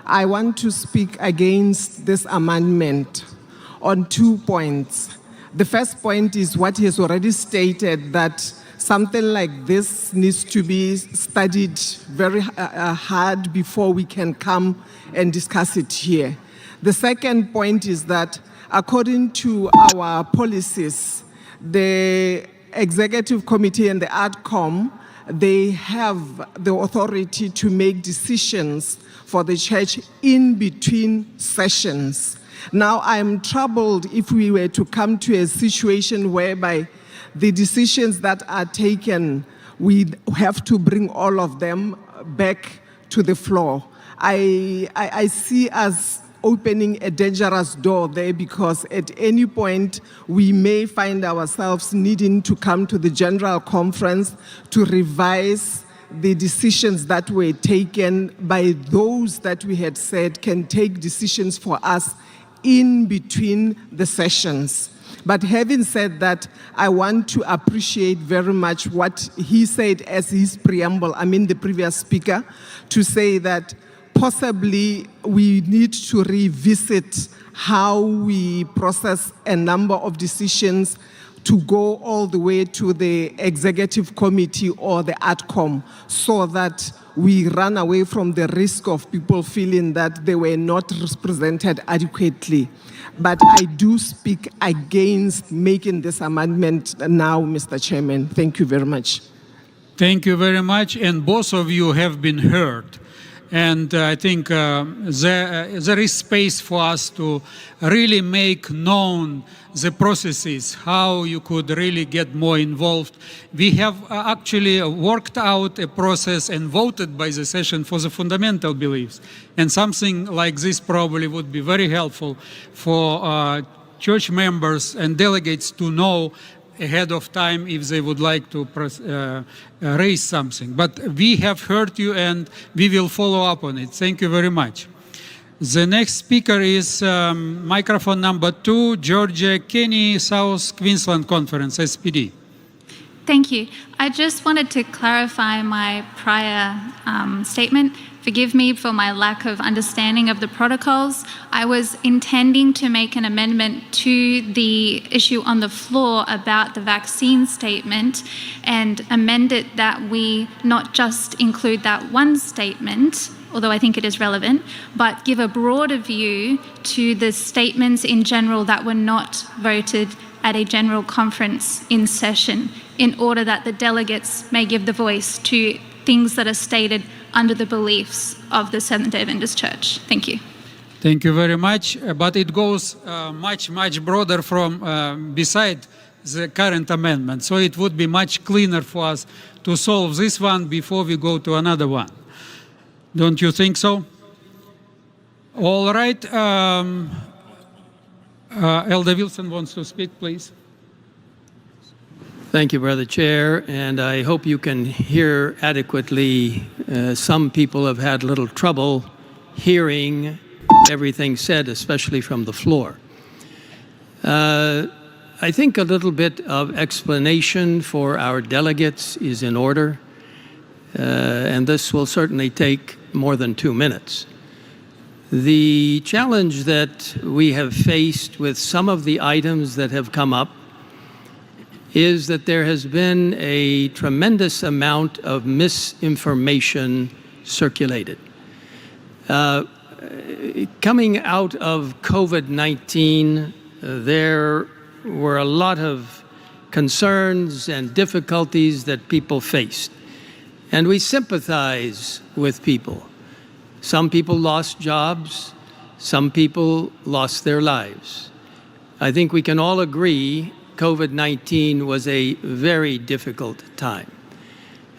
I want to speak against this amendment on 2 points. The first point is what he has already stated, that something like this needs to be studied very hard before we can come and discuss it here. The second point is that according to our policies, the Executive Committee and the ADCOM, they have the authority to make decisions for the church in between sessions. Now, I'm troubled if we were to come to a situation whereby the decisions that are taken, we have to bring all of them back to the floor. I see us opening a dangerous door there, because at any point we may find ourselves needing to come to the General Conference to revise the decisions that were taken by those that we had said can take decisions for us in between the sessions. But having said that, I want to appreciate very much what he said as his preamble, the previous speaker, to say that possibly we need to revisit how we process a number of decisions to go all the way to the executive committee or the ADCOM, so that we run away from the risk of people feeling that they were not represented adequately. But I do speak against making this amendment now, Mr. Chairman. Thank you very much. Thank you very much, and both of you have been heard. And I think there is space for us to really make known the processes, how you could really get more involved. We have actually worked out a process and voted by the session for the fundamental beliefs. And something like this probably would be very helpful for church members and delegates to know ahead of time if they would like to raise something. But we have heard you and we will follow up on it. Thank you very much. The next speaker is microphone number 2, Georgia Kenny, South Queensland Conference, SPD. Thank you. I just wanted to clarify my prior statement. Forgive me for my lack of understanding of the protocols. I was intending to make an amendment to the issue on the floor about the vaccine statement and amend it that we not just include that one statement, although I think it is relevant, but give a broader view to the statements in general that were not voted at a general conference in session, in order that the delegates may give the voice to things that are stated under the beliefs of the Seventh-day Adventist Church. Thank you. Thank you very much. But it goes much broader from beside the current amendment. So it would be much cleaner for us to solve this one before we go to another one. Don't you think so? All right. Elder Wilson wants to speak, please. Thank you, Brother Chair, and I hope you can hear adequately. Some people have had little trouble hearing everything said, especially from the floor. I think a little bit of explanation for our delegates is in order, and this will certainly take more than 2 minutes. The challenge that we have faced with some of the items that have come up is that there has been a tremendous amount of misinformation circulated. Coming out of COVID-19, there were a lot of concerns and difficulties that people faced. And we sympathize with people. Some people lost jobs, some people lost their lives. I think we can all agree COVID-19 was a very difficult time.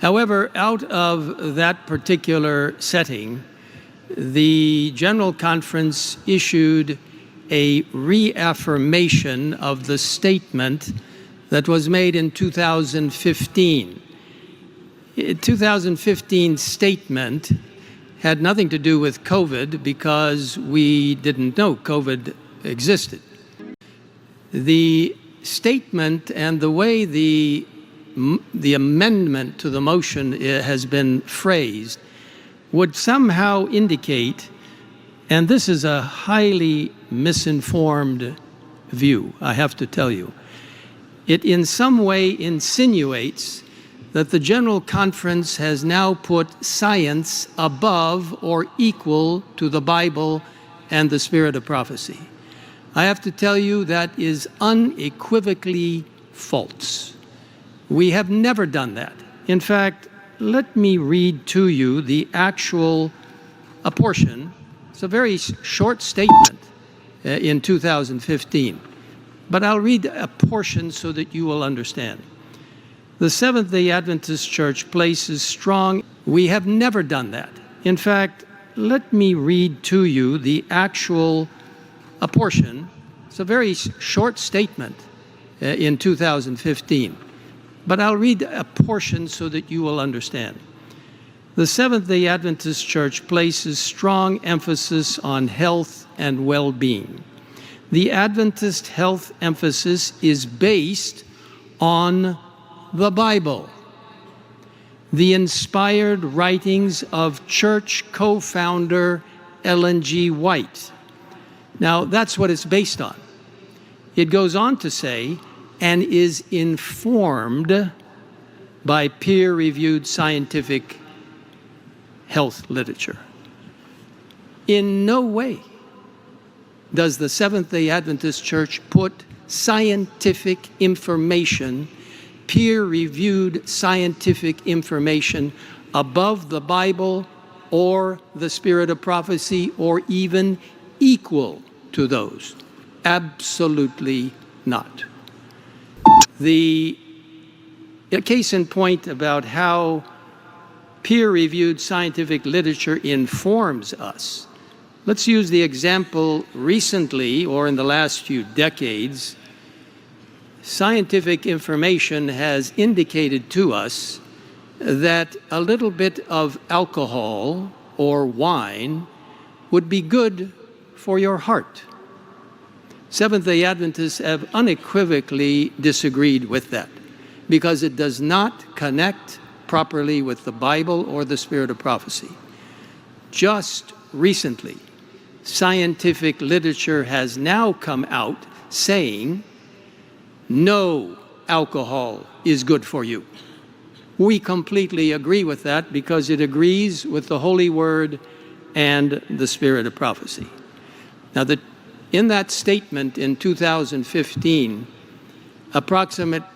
However, out of that particular setting, the General Conference issued a reaffirmation of the statement that was made in 2015. The 2015 statement had nothing to do with COVID because we didn't know COVID existed. The statement and the way the amendment to the motion has been phrased would somehow indicate, and this is a highly misinformed view, I have to tell you, it in some way insinuates that the General Conference has now put science above or equal to the Bible and the spirit of prophecy. I have to tell you that is unequivocally false. We have never done that. In fact, let me read to you the actual portion. It's a very short statement in 2015, but I'll read a portion so that you will understand. The Seventh-day Adventist Church places strong We have never done that. In fact, let me read to you the actual portion. It's a very short statement in 2015, but I'll read a portion so that you will understand. The Seventh-day Adventist Church places strong emphasis on health and well-being. The Adventist health emphasis is based on the Bible, the inspired writings of church co-founder Ellen G. White. Now, that's what it's based on. It goes on to say, and is informed by peer-reviewed scientific health literature. In no way does the Seventh-day Adventist Church put scientific information, peer-reviewed scientific information, above the Bible or the spirit of prophecy, or even equal to those. Absolutely not. The case in point about how peer-reviewed scientific literature informs us. Let's use the example recently, or in the last few decades. Scientific information has indicated to us that a little bit of alcohol or wine would be good for your heart. Seventh-day Adventists have unequivocally disagreed with that because it does not connect properly with the Bible or the spirit of prophecy. Just recently, scientific literature has now come out saying no alcohol is good for you. We completely agree with that because it agrees with the Holy Word and the spirit of prophecy. Now, in that statement in 2015,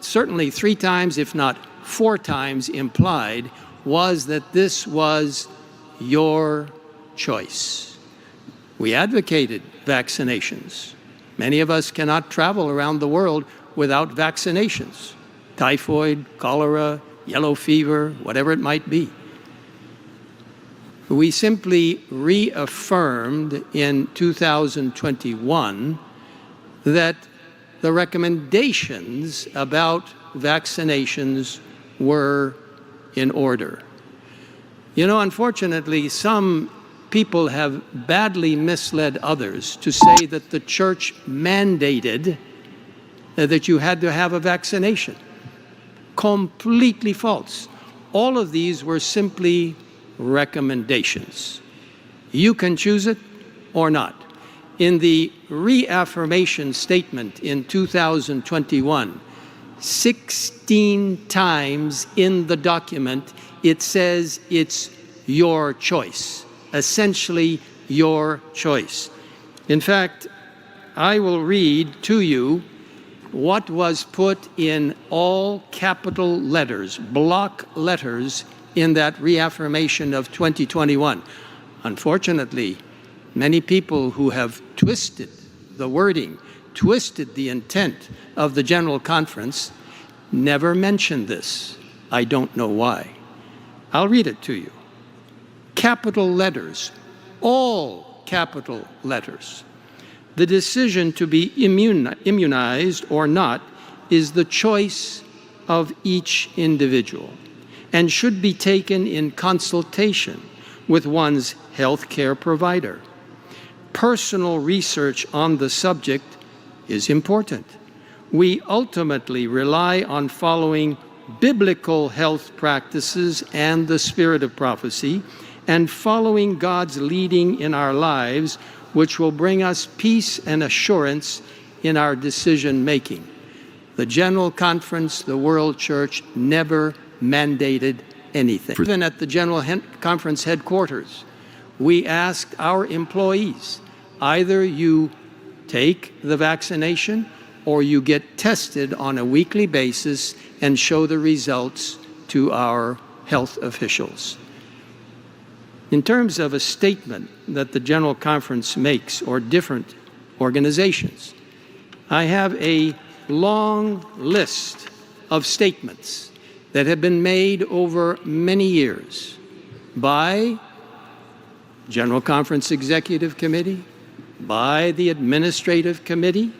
certainly 3 times, if not 4 times implied, was that this was your choice. We advocated vaccinations. Many of us cannot travel around the world without vaccinations. Typhoid, cholera, yellow fever, whatever it might be. We simply reaffirmed in 2021 that the recommendations about vaccinations were in order. You know, unfortunately, some people have badly misled others to say that the church mandated that you had to have a vaccination. Completely false. All of these were simply recommendations. You can choose it or not. In the reaffirmation statement in 2021, 16 times in the document, it says it's your choice, essentially your choice. In fact, I will read to you what was put in all capital letters, block letters, in that reaffirmation of 2021. Unfortunately, many people who have twisted the wording, twisted the intent of the General Conference, never mentioned this. I don't know why. I'll read it to you. Capital letters, all capital letters. The decision to be immunized or not is the choice of each individual and should be taken in consultation with one's health care provider. Personal research on the subject is important. We ultimately rely on following biblical health practices and the spirit of prophecy, and following God's leading in our lives, which will bring us peace and assurance in our decision making. The General Conference, the World Church, never mandated anything. Even at the General Conference headquarters, we asked our employees, either you take the vaccination or you get tested on a weekly basis and show the results to our health officials. In terms of a statement that the General Conference makes, or different organizations, I have a long list of statements that have been made over many years by General Conference Executive Committee, by the Administrative Committee,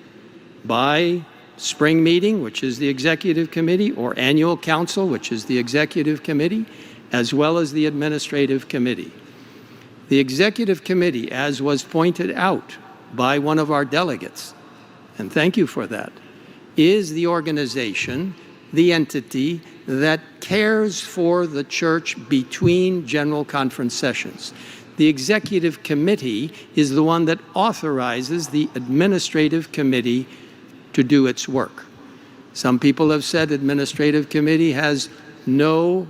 by Spring Meeting, which is the Executive Committee, or Annual Council, which is the Executive Committee, as well as the Administrative Committee. The Executive Committee, as was pointed out by one of our delegates, and thank you for that, is the organization, the entity that cares for the church between General Conference sessions. The Executive Committee is the one that authorizes the Administrative Committee to do its work. Some people have said Administrative Committee has no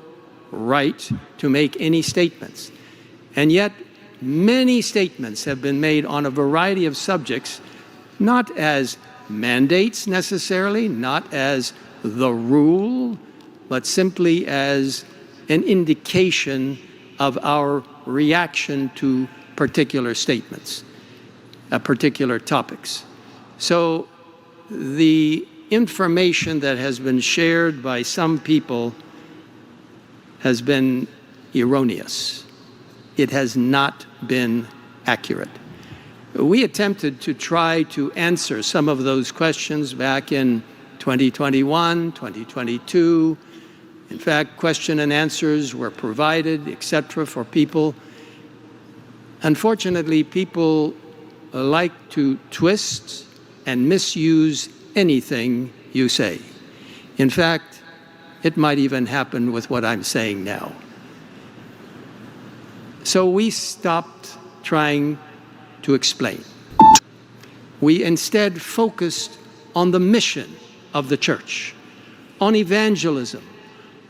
right to make any statements. And yet, many statements have been made on a variety of subjects, not as mandates necessarily, not as the rule, but simply as an indication of our reaction to particular statements, particular topics. So the information that has been shared by some people has been erroneous. It has not been accurate. We attempted to try to answer some of those questions back in 2021, 2022. In fact, question and answers were provided, etc., for people. Unfortunately, people like to twist and misuse anything you say. In fact, it might even happen with what I'm saying now. So we stopped trying to explain. We instead focused on the mission of the church, on evangelism,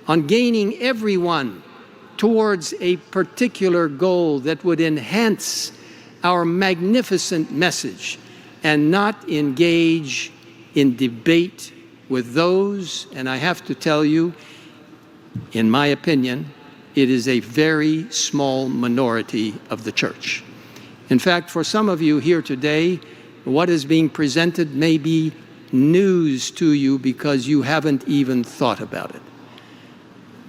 on gaining everyone towards a particular goal that would enhance our magnificent message and not engage in debate with those, and I have to tell you, in my opinion, it is a very small minority of the church. In fact, for some of you here today, what is being presented may be news to you because you haven't even thought about it.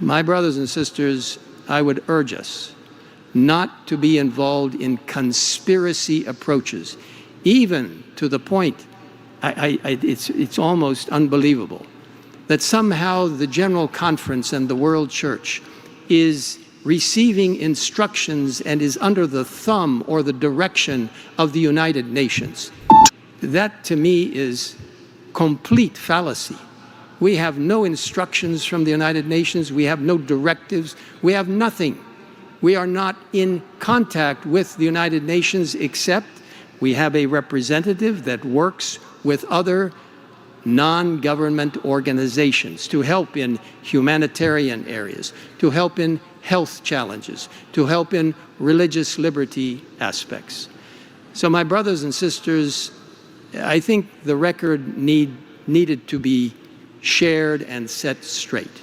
My brothers and sisters, I would urge us not to be involved in conspiracy approaches, even to the point, it's almost unbelievable, that somehow the General Conference and the World Church is receiving instructions and is under the thumb or the direction of the United Nations. That, to me, is complete fallacy. We have no instructions from the United Nations. We have no directives. We have nothing. We are not in contact with the United Nations, except we have a representative that works with other non-government organizations to help in humanitarian areas, to help in health challenges, to help in religious liberty aspects. So my brothers and sisters, I think the record needed to be shared and set straight.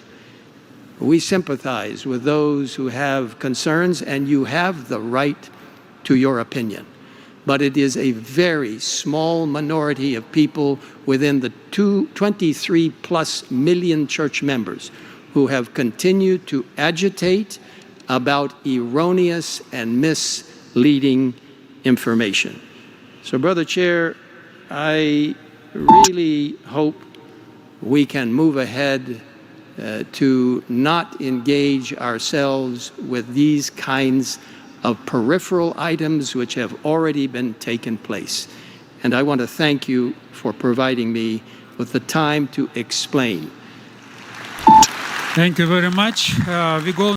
We sympathize with those who have concerns, and you have the right to your opinion. But it is a very small minority of people within the 23+ million church members who have continued to agitate about erroneous and misleading information. So, Brother Chair, I really hope we can move ahead to not engage ourselves with these kinds of peripheral items which have already been taken place. And I want to thank you for providing me with the time to explain. Thank you very much. We go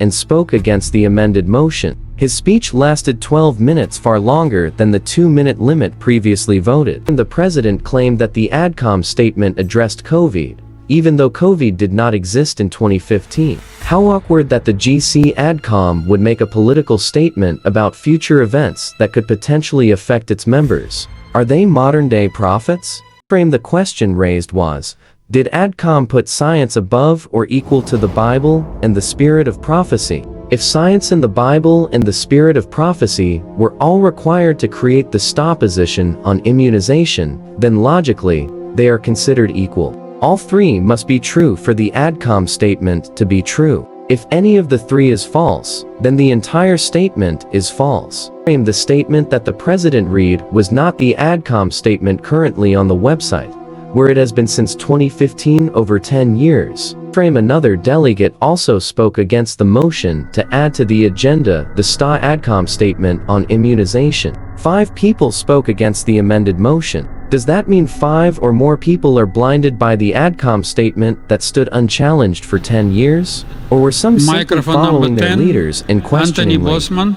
and spoke against the amended motion. His speech lasted 12 minutes, far longer than the 2-minute limit previously voted. And the president claimed that the ADCOM statement addressed COVID, even though COVID did not exist in 2015. How awkward that the GC ADCOM would make a political statement about future events that could potentially affect its members. Are they modern-day prophets? The question raised was, did ADCOM put science above or equal to the Bible and the spirit of prophecy? If science and the Bible and the spirit of prophecy were all required to create the stop position on immunization, then logically, they are considered equal. All three must be true for the ADCOM statement to be true. If any of the three is false, then the entire statement is false. The statement that the President read was not the ADCOM statement currently on the website, where it has been since 2015, over 10 years. Another delegate also spoke against the motion to add to the agenda the SDA ADCOM statement on immunization. 5 people spoke against the amended motion. Does that mean 5 or more people are blinded by the ADCOM statement that stood unchallenged for 10 years? Or were some simply Microphone following number their 10, leaders and questioning Anthony Bosman.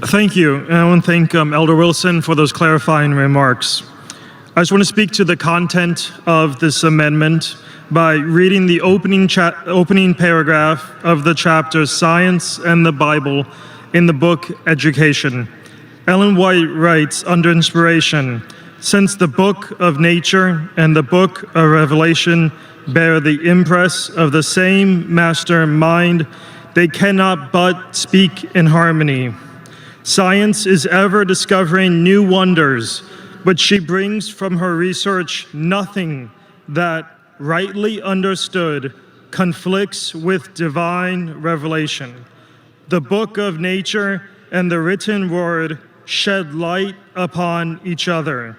Thank you. And I want to thank Elder Wilson for those clarifying remarks. I just want to speak to the content of this amendment by reading the opening paragraph of the chapter Science and the Bible in the book Education. Ellen White writes under inspiration, "Since the book of nature and the book of Revelation bear the impress of the same master mind, they cannot but speak in harmony. Science is ever discovering new wonders, but she brings from her research nothing that, rightly understood, conflicts with divine revelation. The book of nature and the written word shed light upon each other.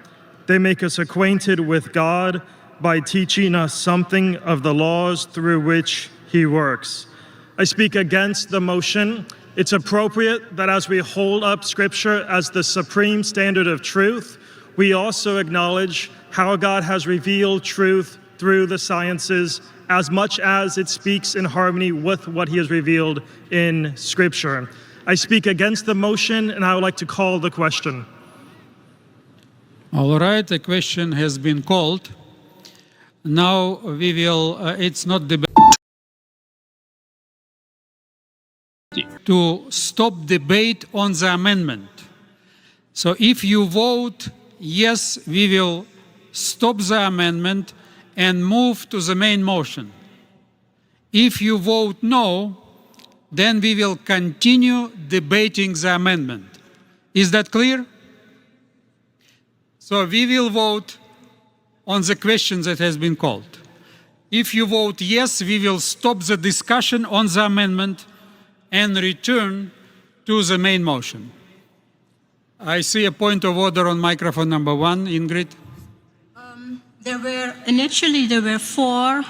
They make us acquainted with God by teaching us something of the laws through which He works." I speak against the motion. It's appropriate that as we hold up Scripture as the supreme standard of truth, we also acknowledge how God has revealed truth through the sciences as much as it speaks in harmony with what He has revealed in Scripture. I speak against the motion, and I would like to call the question. All right, the question has been called. Now we will, it's not debate. To stop debate on the amendment. So if you vote yes, we will stop the amendment and move to the main motion. If you vote no, then we will continue debating the amendment. Is that clear? So we will vote on the question that has been called. If you vote yes, we will stop the discussion on the amendment and return to the main motion. I see a point of order on microphone number 1, Ingrid. Initially there were 4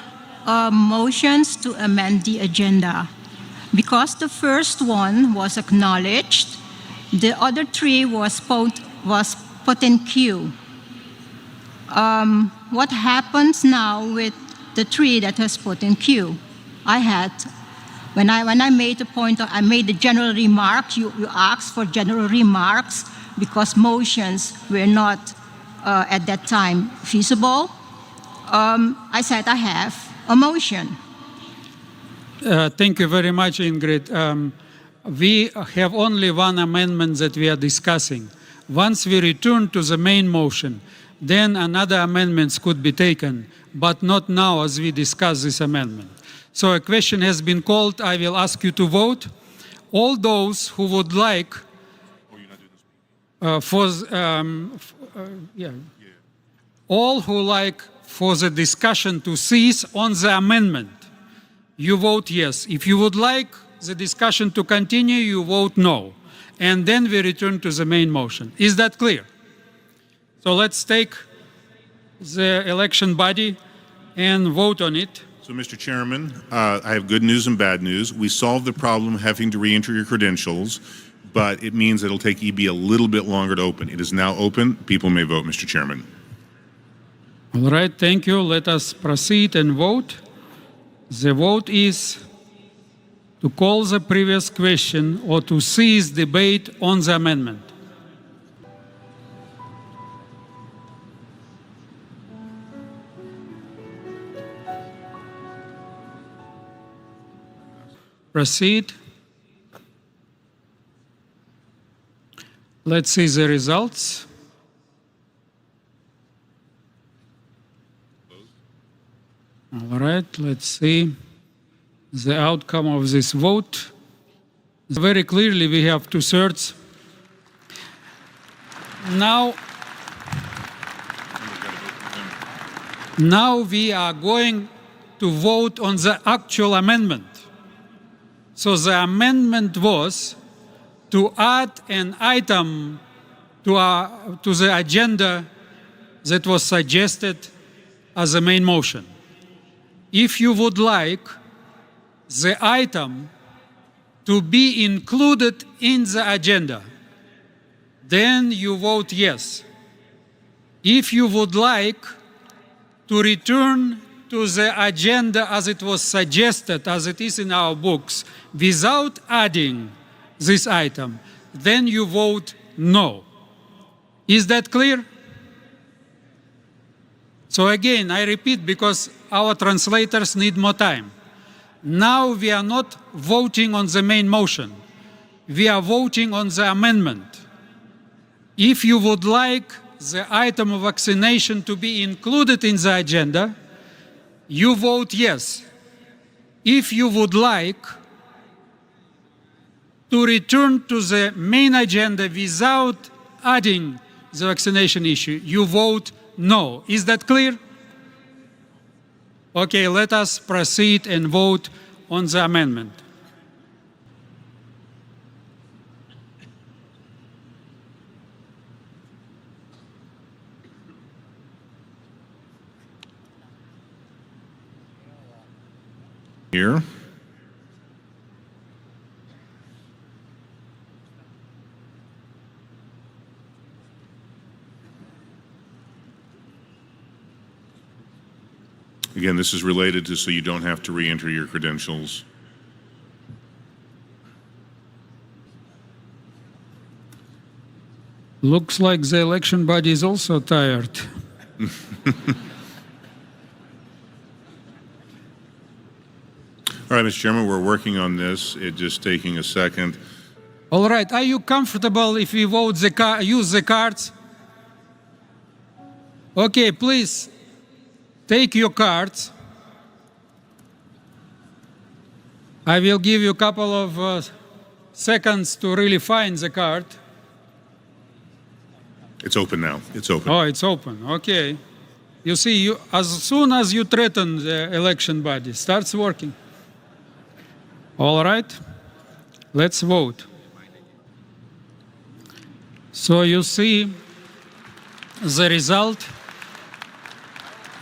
motions to amend the agenda. Because the first one was acknowledged, the other 3 was put in queue. What happens now with the 3 that has put in queue? When I made the point, I made the general remark. You asked for general remarks because motions were not at that time feasible. I said I have a motion. Thank you very much, Ingrid. We have only one amendment that we are discussing. Once we return to the main motion, then another amendments could be taken, but not now as we discuss this amendment. So a question has been called. I will ask you to vote. All those who would like all who like for the discussion to cease on the amendment, you vote yes. If you would like the discussion to continue, you vote no. And then we return to the main motion. Is that clear? So let's take the election body and vote on it. So, Mr. Chairman, I have good news and bad news. We solved the problem of having to re-enter your credentials, but it means it'll take EB a little bit longer to open. It is now open. People may vote, Mr. Chairman. All right, thank you. Let us proceed and vote. The vote is to call the previous question or to cease debate on the amendment. Proceed. Let's see the results. All right, let's see the outcome of this vote. Very clearly, we have 2/3. Now we are going to vote on the actual amendment. So the amendment was to add an item to the agenda that was suggested as a main motion. If you would like the item to be included in the agenda, then you vote yes. If you would like to return to the agenda as it was suggested, as it is in our books, without adding this item, then you vote no. Is that clear? So again, I repeat, because our translators need more time. Now we are not voting on the main motion. We are voting on the amendment. If you would like the item of vaccination to be included in the agenda, you vote yes. If you would like to return to the main agenda without adding the vaccination issue, you vote no. Is that clear? Okay, let us proceed and vote on the amendment. Here. Again, this is related to so you don't have to re-enter your credentials. Looks like the election body is also tired. All right, Mr. Chairman, we're working on this. It's just taking a second. All right, are you comfortable if we vote use the cards? Okay, please take your cards. I will give you a couple of seconds to really find the card. It's open now. It's open. Oh, it's open. Okay. You see, as soon as you threaten the election body, it starts working. All right, let's vote. So you see the result.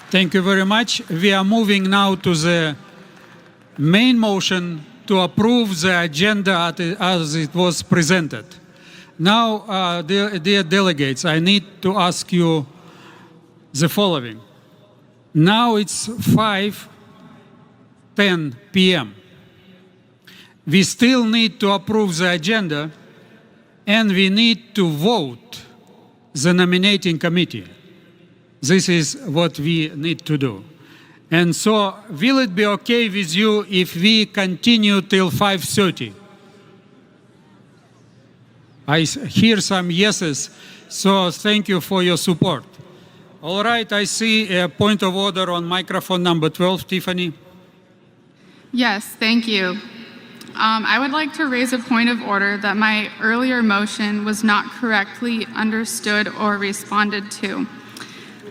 Thank you very much. We are moving now to the main motion to approve the agenda as it was presented. Now, dear delegates, I need to ask you the following. Now it's 5:10 p.m. We still need to approve the agenda, and we need to vote the nominating committee. This is what we need to do. And so, will it be okay with you if we continue till 5:30? I hear some yeses, so thank you for your support. All right, I see a point of order on microphone number 12, Tiffany. Yes, thank you. I would like to raise a point of order that my earlier motion was not correctly understood or responded to.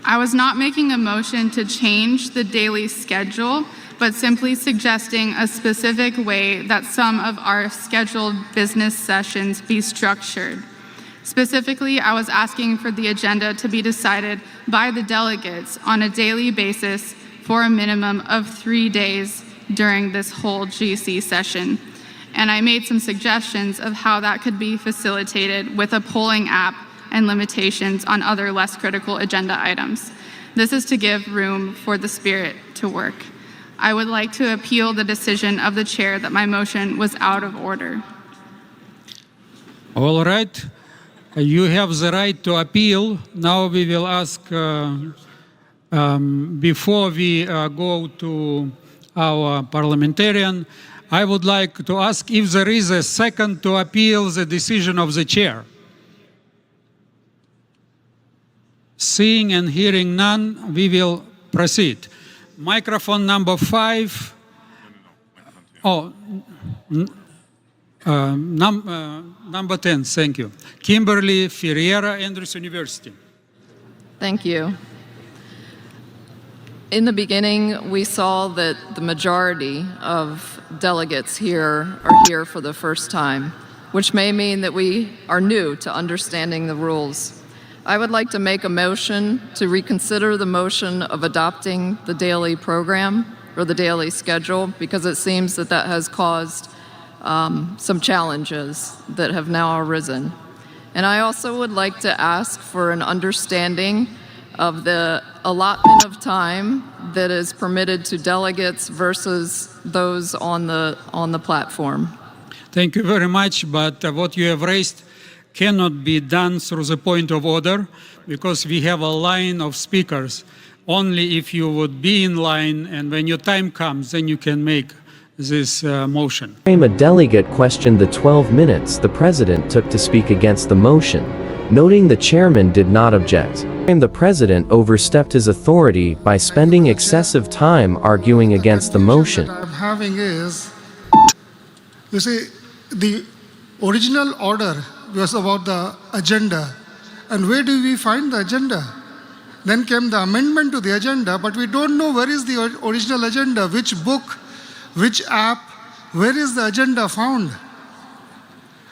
I was not making a motion to change the daily schedule, but simply suggesting a specific way that some of our scheduled business sessions be structured. Specifically, I was asking for the agenda to be decided by the delegates on a daily basis for a minimum of 3 days during this whole GC session. And I made some suggestions of how that could be facilitated with a polling app and limitations on other less critical agenda items. This is to give room for the spirit to work. I would like to appeal the decision of the chair that my motion was out of order. All right. You have the right to appeal. Now we will ask, before we go to our parliamentarian, I would like to ask if there is a second to appeal the decision of the chair. Seeing and hearing none, we will proceed. Microphone number 5. Oh, number 10, thank you. Kimberly Ferreira, Andrews University. Thank you. In the beginning, we saw that the majority of delegates here are here for the first time, which may mean that we are new to understanding the rules. I would like to make a motion to reconsider the motion of adopting the daily program or the daily schedule, because it seems that that has caused some challenges that have now arisen. And I also would like to ask for an understanding of the allotment of time that is permitted to delegates versus those on the platform. Thank you very much, but what you have raised cannot be done through the point of order, because we have a line of speakers. Only if you would be in line, and when your time comes, then you can make this motion. A delegate questioned the 12 minutes the president took to speak against the motion, noting the chairman did not object. The president overstepped his authority by spending excessive time arguing against the motion. What I'm having is, you see, the original order was about the agenda. And where do we find the agenda? Then came the amendment to the agenda, but we don't know where is the original agenda, which book, which app, where is the agenda found?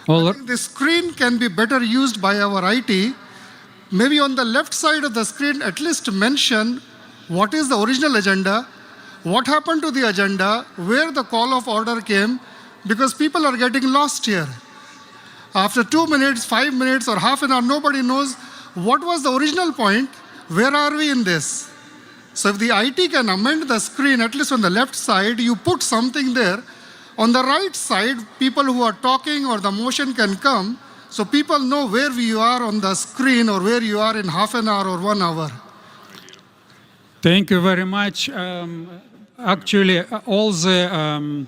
I think the screen can be better used by our IT. Maybe on the left side of the screen, at least mention what is the original agenda, what happened to the agenda, where the call of order came, because people are getting lost here. After 2 minutes, 5 minutes, or half an hour, nobody knows what was the original point, where are we in this? So if the IT can amend the screen, at least on the left side, you put something there. On the right side, people who are talking or the motion can come, so people know where you are on the screen or where you are in half an hour or 1 hour. Thank you very much. Actually, all the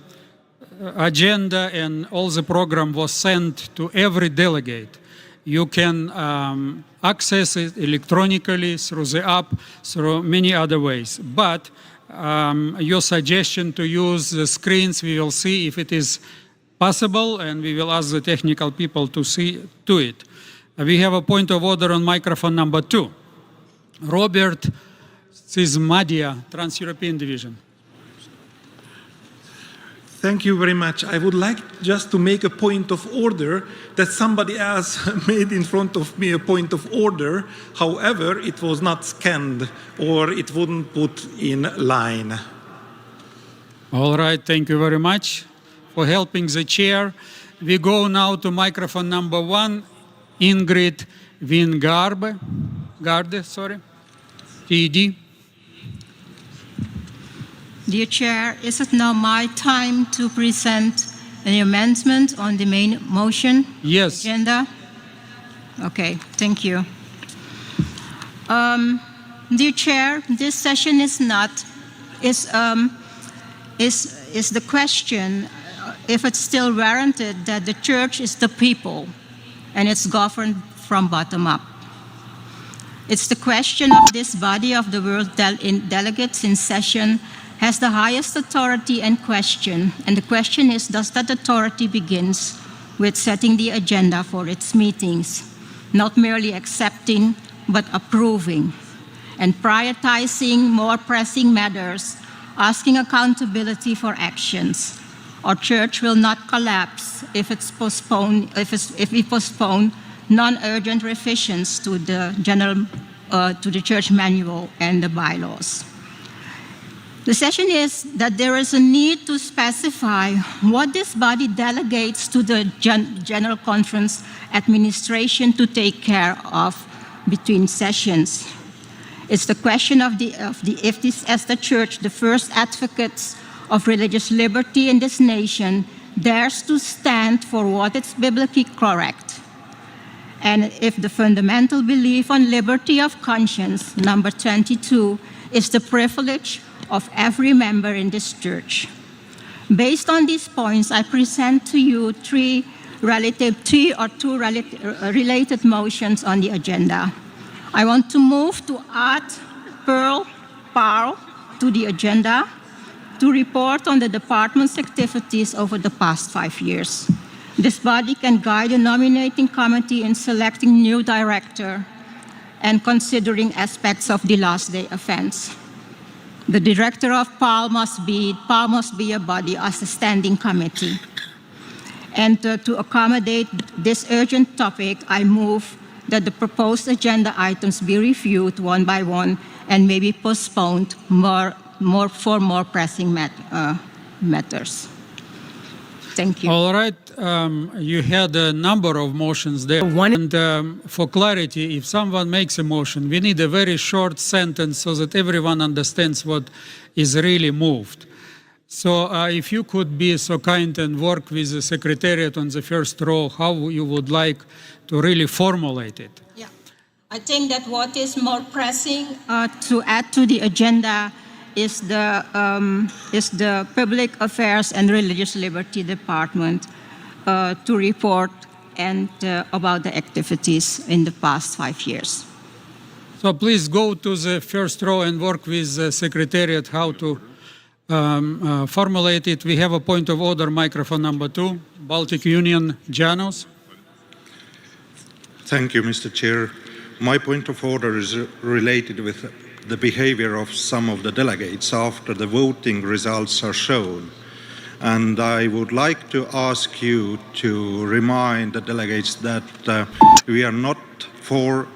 agenda and all the program was sent to every delegate. You can access it electronically through the app, through many other ways. But your suggestion to use the screens, we will see if it is possible, and we will ask the technical people to see to it. We have a point of order on microphone number 2. Robert Zizmadia, Trans-European Division. Thank you very much. I would like just to make a point of order that somebody else made in front of me a point of order. However, it was not scanned or it wouldn't put in line. All right, thank you very much for helping the chair. We go now to microphone number 1, Ingrid Wingarde, TD. Dear Chair, is it now my time to present an amendment on the main motion? Yes. Agenda? Okay, thank you. Dear Chair, this session is the question if it's still warranted that the church is the people and it's governed from bottom up. It's the question of this body of the world delegates in session has the highest authority and question. And the question is, does that authority begins with setting the agenda for its meetings, not merely accepting, but approving, and prioritizing more pressing matters, asking accountability for actions. Our church will not collapse if we postpone non-urgent revisions to the church manual and the bylaws. The session is that there is a need to specify what this body delegates to the General Conference administration to take care of between sessions. It's the question of if this, as the church, the first advocates of religious liberty in this nation, dares to stand for what is biblically correct. And if the fundamental belief on liberty of conscience, number 22, is the privilege of every member in this church. Based on these points, I present to you two related motions on the agenda. I want to move to add Pearl Parle to the agenda to report on the department's activities over the past 5 years. This body can guide the nominating committee in selecting new director and considering aspects of the last day offense. The director of PAL must be a body as a standing committee. And to accommodate this urgent topic, I move that the proposed agenda items be reviewed one by one and maybe postponed for more pressing matters. Thank you. All right. You had a number of motions there. And for clarity, if someone makes a motion, we need a very short sentence so that everyone understands what is really moved. So if you could be so kind and work with the secretariat on the first row, how you would like to really formulate it. Yeah. I think that what is more pressing to add to the agenda is the Public Affairs and Religious Liberty Department to report and about the activities in the past 5 years. So please go to the first row and work with the Secretariat how to formulate it. We have a point of order, microphone number 2, Baltic Union, Janos. Thank you, Mr. Chair. My point of order is related with the behavior of some of the delegates after the voting results are shown. And I would like to ask you to remind the delegates that we are not for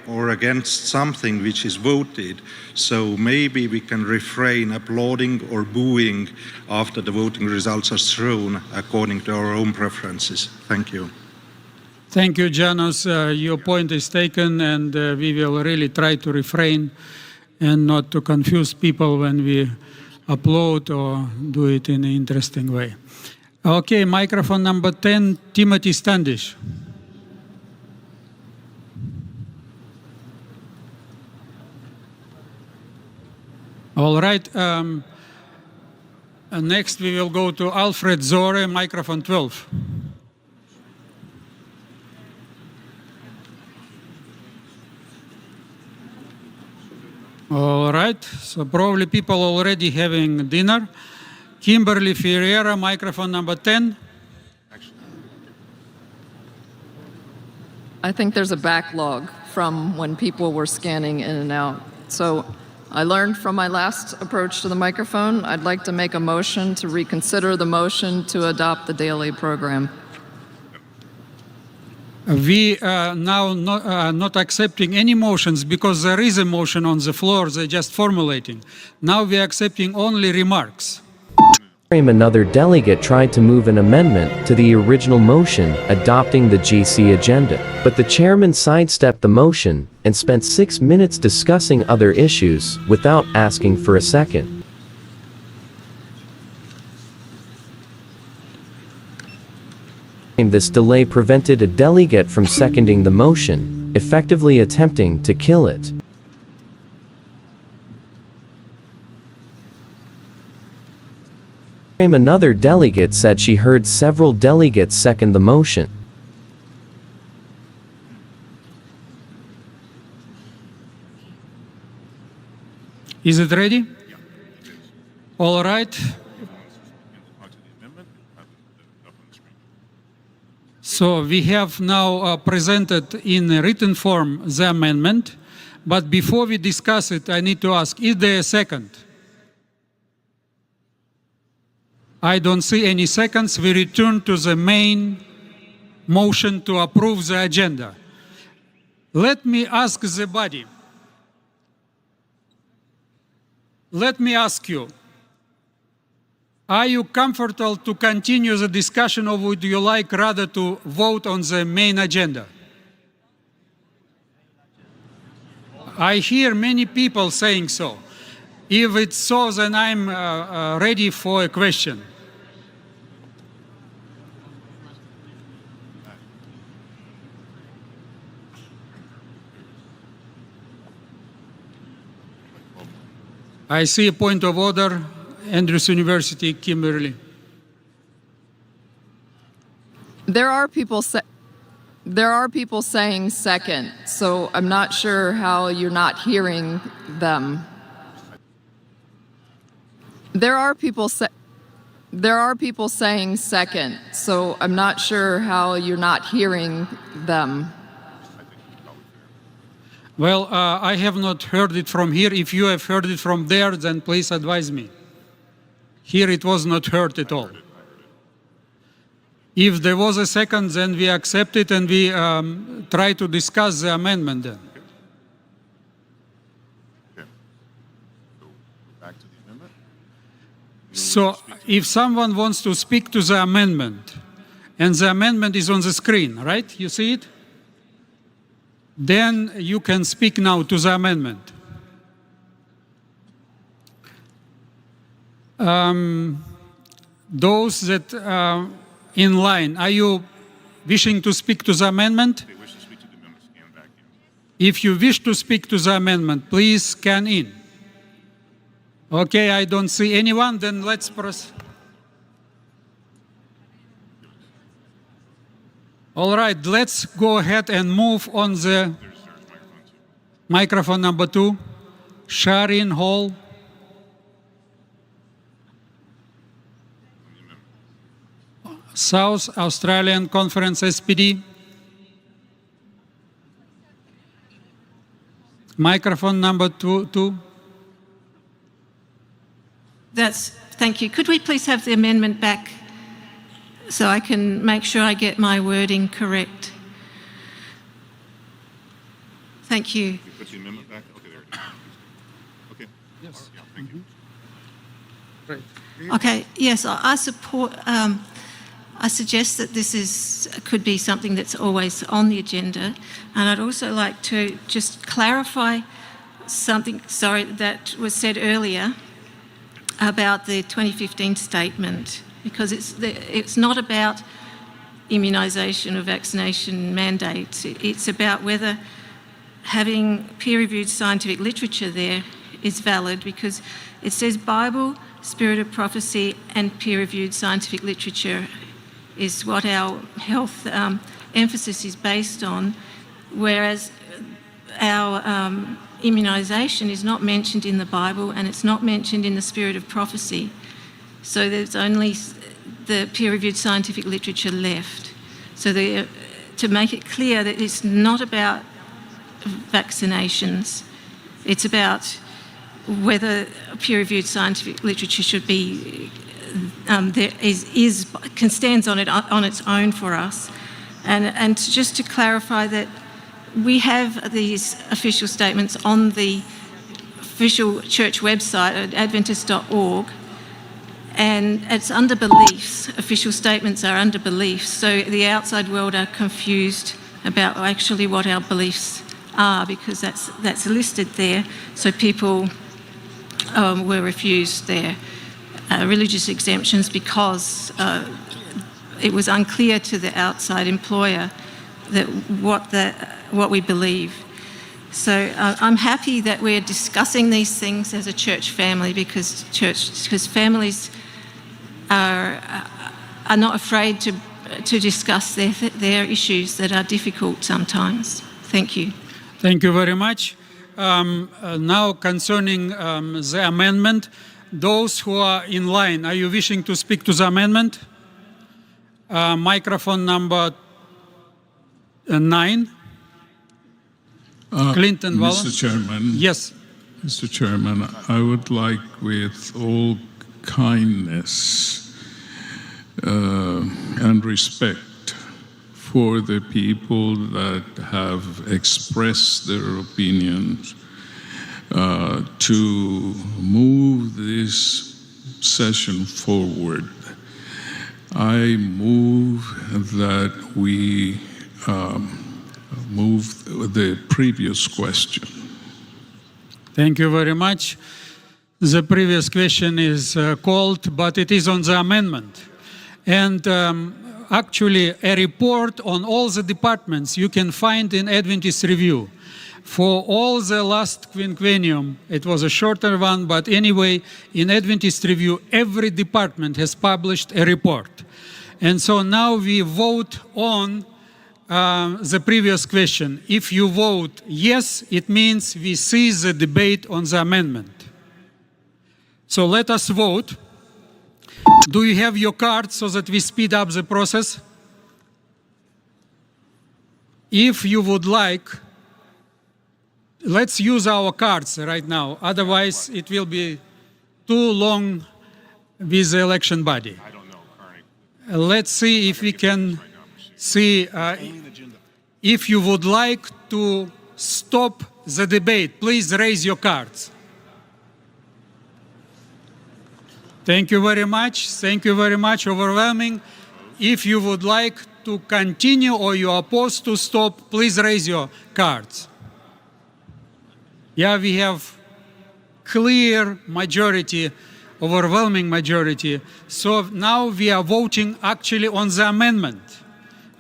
or against something which is voted, so maybe we can refrain applauding or booing after the voting results are shown according to our own preferences. Thank you. Thank you, Janos. Your point is taken, and we will really try to refrain and not to confuse people when we applaud or do it in an interesting way. Okay, microphone number 10, Timothy Standish. All right. Next, we will go to Alfred Zore, microphone 12. All right. So probably people already having dinner. Kimberly Ferreira, microphone number 10. I think there's a backlog from when people were scanning in and out. So I learned from my last approach to the microphone. I'd like to make a motion to reconsider the motion to adopt the daily program. We are now not accepting any motions because there is a motion on the floor, they're just formulating. Now we are accepting only remarks. Another delegate tried to move an amendment to the original motion adopting the GC agenda, but the chairman sidestepped the motion and spent 6 minutes discussing other issues without asking for a second. This delay prevented a delegate from seconding the motion, effectively attempting to kill it. Another delegate said she heard several delegates second the motion. Is it ready? All right. So we have now presented in written form the amendment, but before we discuss it, I need to ask, is there a second? I don't see any seconds. We return to the main motion to approve the agenda. Let me ask the body. Let me ask you, are you comfortable to continue the discussion, or would you like rather to vote on the main agenda? I hear many people saying so. If it's so, then I'm ready for a question. I see a point of order. Andrews University, Kimberly. There are people saying second, so I'm not sure how you're not hearing them. There are people saying second, so I'm not sure how you're not hearing them. Well, I have not heard it from here. If you have heard it from there, then please advise me. Here it was not heard at all. If there was a second, then we accept it and we try to discuss the amendment then. So if someone wants to speak to the amendment, and the amendment is on the screen, right? You see it? Then you can speak now to the amendment. Those that are in line, are you wishing to speak to the amendment? If you wish to speak to the amendment, please scan in. Okay, I don't see anyone, then let's proceed. All right, let's go ahead and move on the microphone number 2, Sharon Hall. South Australian Conference SPD. Microphone number 2. Thank you. Could we please have the amendment back so I can make sure I get my wording correct? Thank you. Put the amendment back? Okay, there it is. Okay. Yes. Yeah, thank you. Great. Okay, yes, I support, I suggest that this could be something that's always on the agenda. And I'd also like to just clarify something, that was said earlier about the 2015 statement, because it's not about immunisation or vaccination mandates. It's about whether having peer-reviewed scientific literature there is valid, because it says Bible, spirit of prophecy and peer-reviewed scientific literature is what our health emphasis is based on, whereas our immunisation is not mentioned in the Bible and it's not mentioned in the spirit of prophecy. So there's only the peer-reviewed scientific literature left. So to make it clear that it's not about vaccinations, it's about whether peer-reviewed scientific literature should be stands on its own for us, and just to clarify that we have these official statements on the official church website at adventist.org, and it's under beliefs. Official statements are under beliefs, so the outside world are confused about actually what our beliefs are, because that's listed there. So people were refused their religious exemptions because it was unclear to the outside employer that what we believe. So I'm happy that we're discussing these things as a church family, because families are not afraid to discuss their issues that are difficult sometimes. Thank you. Thank you very much. Now concerning the amendment, those who are in line, are you wishing to speak to the amendment? Microphone number 9. Clinton Wallace. Mr. Chairman. Yes. Mr. Chairman, I would like, with all kindness and respect for the people that have expressed their opinions, to move this session forward. I move that we move the previous question. Thank you very much. The previous question is called, but it is on the amendment. And actually, a report on all the departments you can find in Adventist Review. For all the last quinquennium, it was a shorter one, but anyway, in Adventist Review, every department has published a report. And so now we vote on the previous question. If you vote yes, it means we cease the debate on the amendment. So let us vote. Do you have your card so that we speed up the process? If you would like let's use our cards right now. Otherwise, it will be too long with the election body. Let's see if we can see if you would like to stop the debate. Please raise your cards. Thank you very much. Thank you very much. Overwhelming. If you would like to continue or you are opposed to stop, please raise your cards. Yeah, we have clear majority, overwhelming majority. So now we are voting actually on the amendment.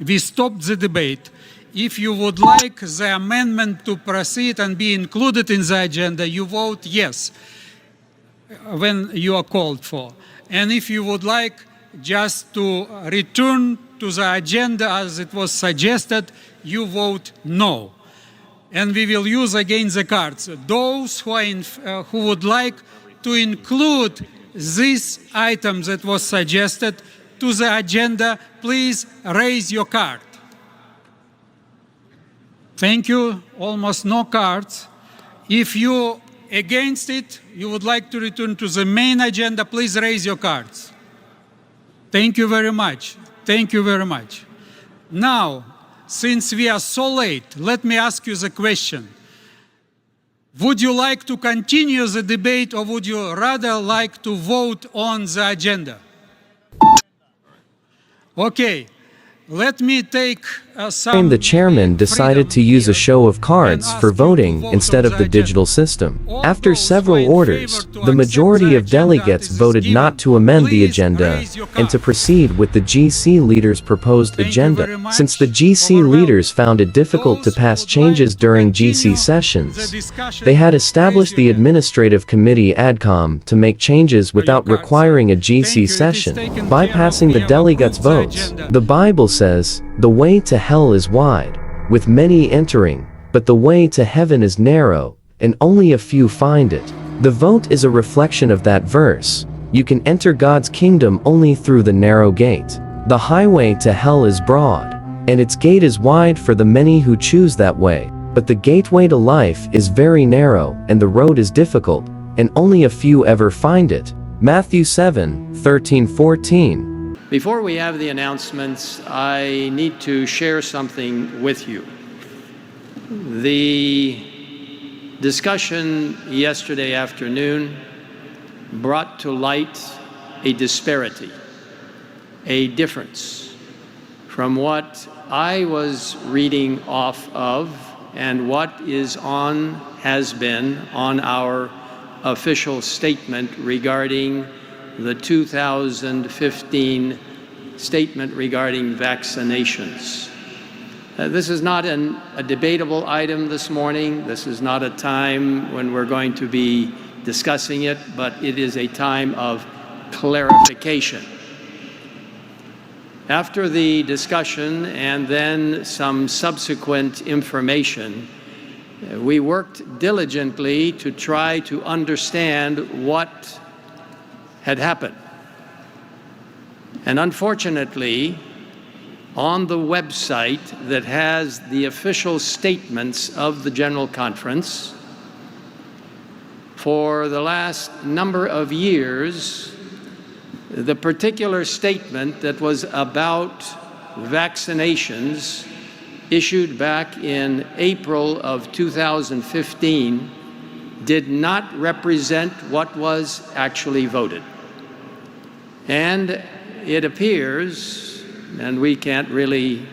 We stopped the debate. If you would like the amendment to proceed and be included in the agenda, you vote yes when you are called for. And if you would like just to return to the agenda as it was suggested, you vote no. And we will use again the cards. Those who would like to include this item that was suggested to the agenda, please raise your card. Thank you. Almost no cards. If you against it, you would like to return to the main agenda, please raise your cards. Thank you very much. Thank you very much. Now, since we are so late, let me ask you the question. Would you like to continue the debate or would you rather like to vote on the agenda? Okay. Let me take some... The chairman decided to use a show of cards for voting instead of the digital system. After several orders, the majority of delegates voted not to amend the agenda and to proceed with the GC leaders' proposed agenda, since the GC leaders found it difficult to pass changes during GC sessions. They had established the Administrative Committee ADCOM to make changes without requiring a GC session, bypassing the delegates' votes. The Bible says, "The way to hell is wide, with many entering, but the way to heaven is narrow, and only a few find it." The vote is a reflection of that verse. You can enter God's kingdom only through the narrow gate. The highway to hell is broad, and its gate is wide for the many who choose that way. But the gateway to life is very narrow, and the road is difficult, and only a few ever find it. Matthew 7:13-14. Before we have the announcements, I need to share something with you. The discussion yesterday afternoon brought to light a disparity, a difference from what I was reading off of and what has been on our official statement regarding the 2015 statement regarding vaccinations. This is not a debatable item this morning. This is not a time when we're going to be discussing it, but it is a time of clarification. After the discussion and then some subsequent information, we worked diligently to try to understand what had happened. And unfortunately, on the website that has the official statements of the General Conference, for the last number of years, the particular statement that was about vaccinations issued back in April of 2015 did not represent what was actually voted. And it appears, and we can't really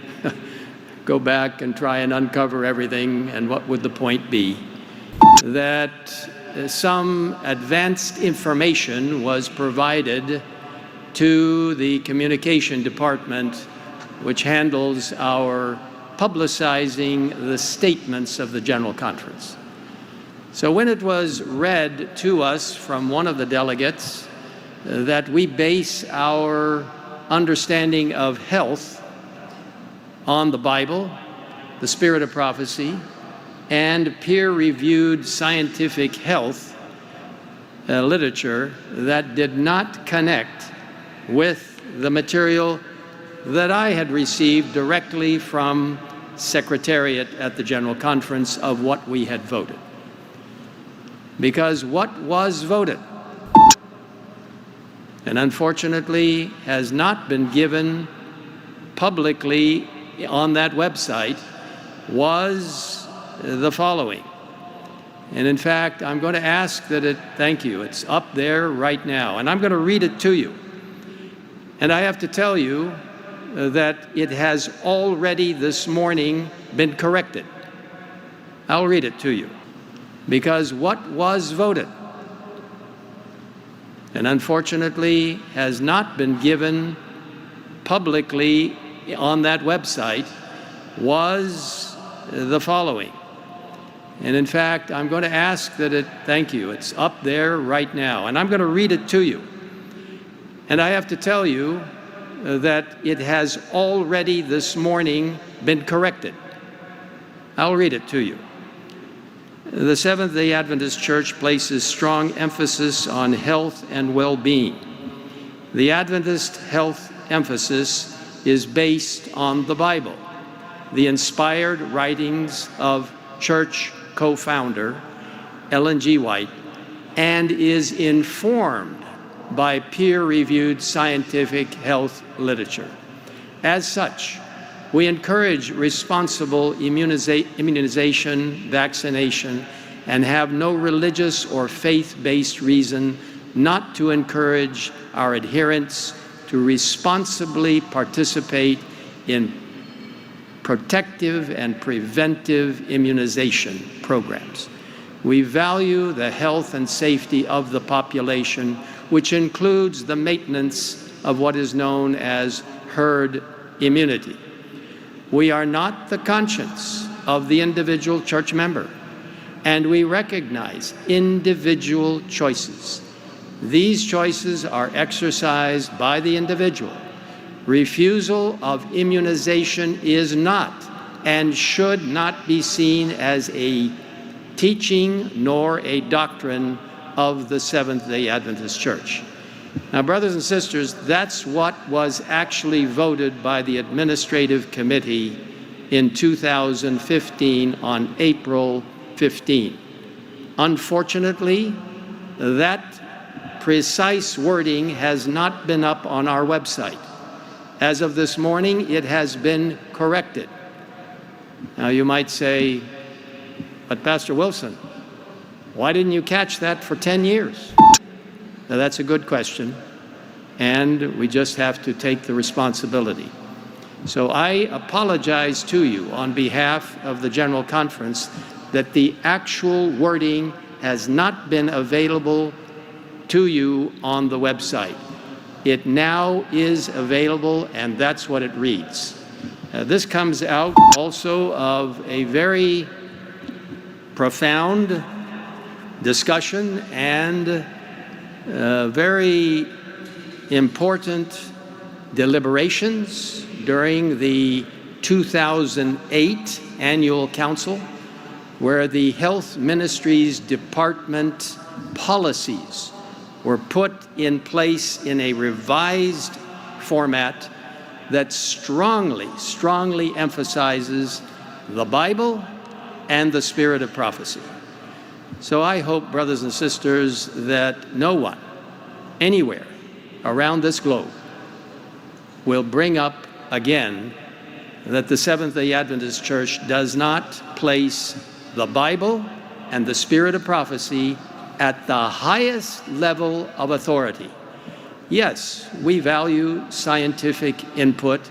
go back and try and uncover everything and what would the point be, that some advanced information was provided to the communication department, which handles our publicizing the statements of the General Conference. So when it was read to us from one of the delegates that we base our understanding of health on the Bible, the spirit of prophecy, and peer-reviewed scientific health literature that did not connect with the material that I had received directly from Secretariat at the General Conference of what we had voted. Because what was voted, and unfortunately has not been given publicly on that website, was the following. And in fact, I'm going to ask that thank you, it's up there right now, and I'm going to read it to you. And I have to tell you that it has already this morning been corrected. I'll read it to you. Because what was voted, and unfortunately has not been given publicly on that website, was the following. And in fact, I'm going to ask that thank you, it's up there right now, and I'm going to read it to you. And I have to tell you that it has already this morning been corrected. I'll read it to you. The Seventh-day Adventist Church places strong emphasis on health and well-being. The Adventist health emphasis is based on the Bible, the inspired writings of church co-founder Ellen G. White, and is informed by peer-reviewed scientific health literature. As such, we encourage responsible immunization, vaccination, and have no religious or faith-based reason not to encourage our adherents to responsibly participate in protective and preventive immunization programs. We value the health and safety of the population, which includes the maintenance of what is known as herd immunity. We are not the conscience of the individual church member, and we recognize individual choices. These choices are exercised by the individual. Refusal of immunization is not and should not be seen as a teaching nor a doctrine of the Seventh-day Adventist Church. Now, brothers and sisters, that's what was actually voted by the Administrative Committee in 2015 on April 15. Unfortunately, that precise wording has not been up on our website. As of this morning, it has been corrected. Now, you might say, but Pastor Wilson, why didn't you catch that for 10 years? Now, that's a good question, and we just have to take the responsibility. So I apologize to you on behalf of the General Conference that the actual wording has not been available to you on the website. It now is available, and that's what it reads. This comes out also of a very profound discussion and very important deliberations during the 2008 Annual Council, where the Health Ministries Department policies were put in place in a revised format that strongly emphasizes the Bible and the spirit of prophecy. So I hope, brothers and sisters, that no one, anywhere around this globe, will bring up again that the Seventh-day Adventist Church does not place the Bible and the spirit of prophecy at the highest level of authority. Yes, we value scientific input,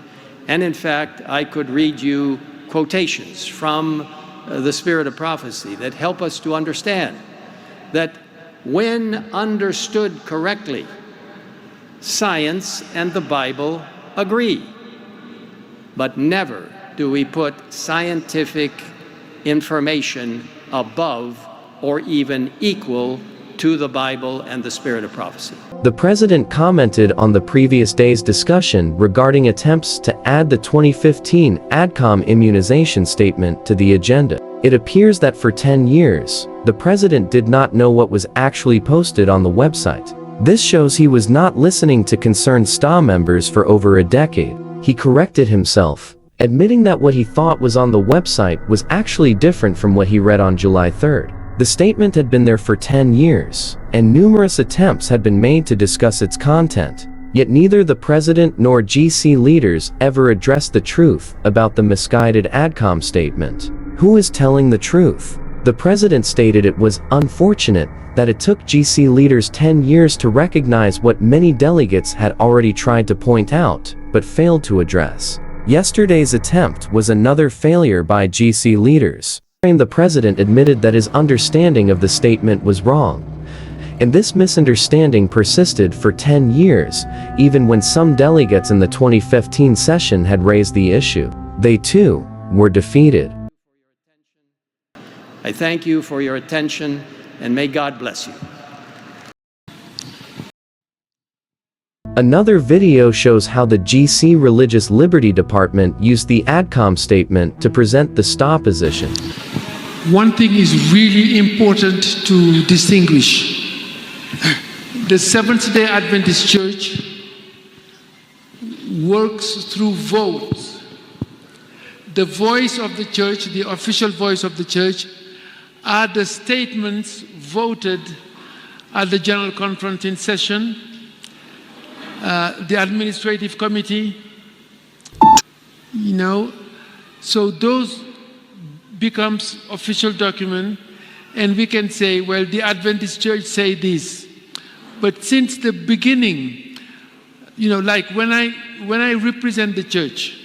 and in fact, I could read you quotations from the spirit of prophecy that help us to understand that when understood correctly, science and the Bible agree. But never do we put scientific information above or even equal to the Bible and the spirit of prophecy. The President commented on the previous day's discussion regarding attempts to add the 2015 ADCOM immunization statement to the agenda. It appears that for 10 years, the President did not know what was actually posted on the website. This shows he was not listening to concerned SDA members for over a decade. He corrected himself, admitting that what he thought was on the website was actually different from what he read on July 3rd. The statement had been there for 10 years, and numerous attempts had been made to discuss its content. Yet neither the president nor GC leaders ever addressed the truth about the misguided ADCOM statement. Who is telling the truth? The president stated it was unfortunate that it took GC leaders 10 years to recognize what many delegates had already tried to point out, but failed to address. Yesterday's attempt was another failure by GC leaders. The president admitted that his understanding of the statement was wrong. And this misunderstanding persisted for 10 years, even when some delegates in the 2015 session had raised the issue. They too were defeated. I thank you for your attention, and may God bless you. Another video shows how the GC Religious Liberty Department used the ADCOM statement to present the STA position. One thing is really important to distinguish. The Seventh-day Adventist Church works through votes. The voice of the church, the official voice of the church, are the statements voted at the General Conference in session, the Administrative Committee, so those becomes official document, and we can say, well, the Adventist Church say this. But since the beginning, like when I represent the church,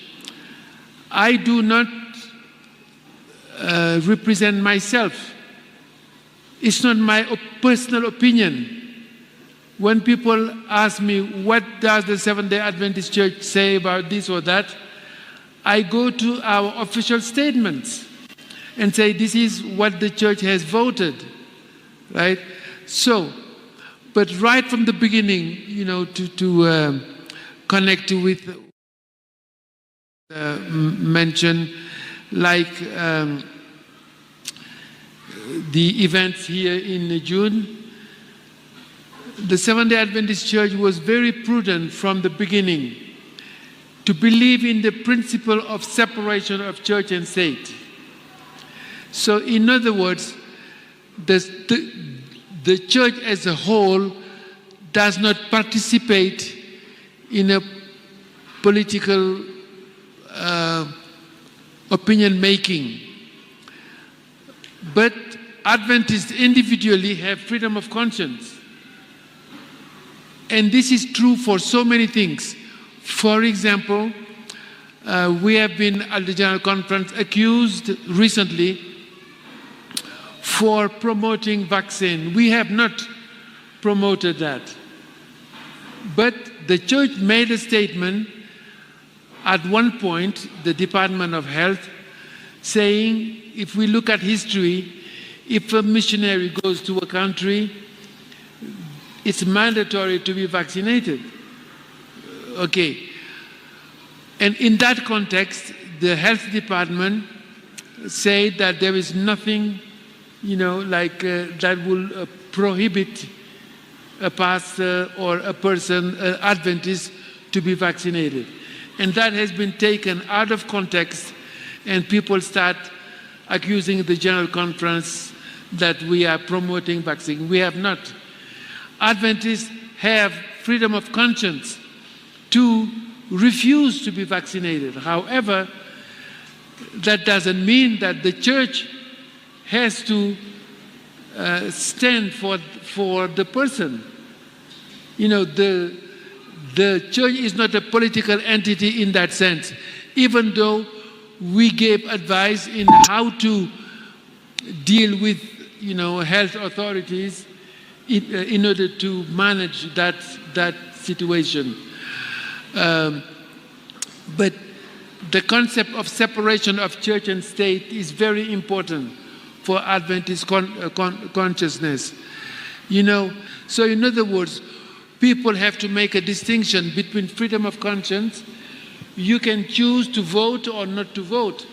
I do not represent myself. It's not my personal opinion. When people ask me, what does the Seventh-day Adventist Church say about this or that, I go to our official statements and say, this is what the church has voted, right? So, but right from the beginning, to connect with mention, like the events here in June, the Seventh-day Adventist Church was very prudent from the beginning to believe in the principle of separation of church and state. So in other words, the church as a whole does not participate in a political opinion making. But Adventists individually have freedom of conscience. And this is true for so many things. For example, we have been at the General Conference accused recently for promoting vaccine. We have not promoted that. But the church made a statement at one point, the Department of Health, saying, if we look at history, if a missionary goes to a country, it's mandatory to be vaccinated. Okay. And in that context, the health department said that there is nothing, that will prohibit a pastor or a person, an Adventist, to be vaccinated. And that has been taken out of context, and people start accusing the General Conference that we are promoting vaccine. We have not. Adventists have freedom of conscience to refuse to be vaccinated. However, that doesn't mean that the church has to stand for the person. The church is not a political entity in that sense, even though we gave advice in how to deal with, health authorities in order to manage that situation. But the concept of separation of church and state is very important for Adventist consciousness. So in other words, people have to make a distinction between freedom of conscience. You can choose to vote or not to vote.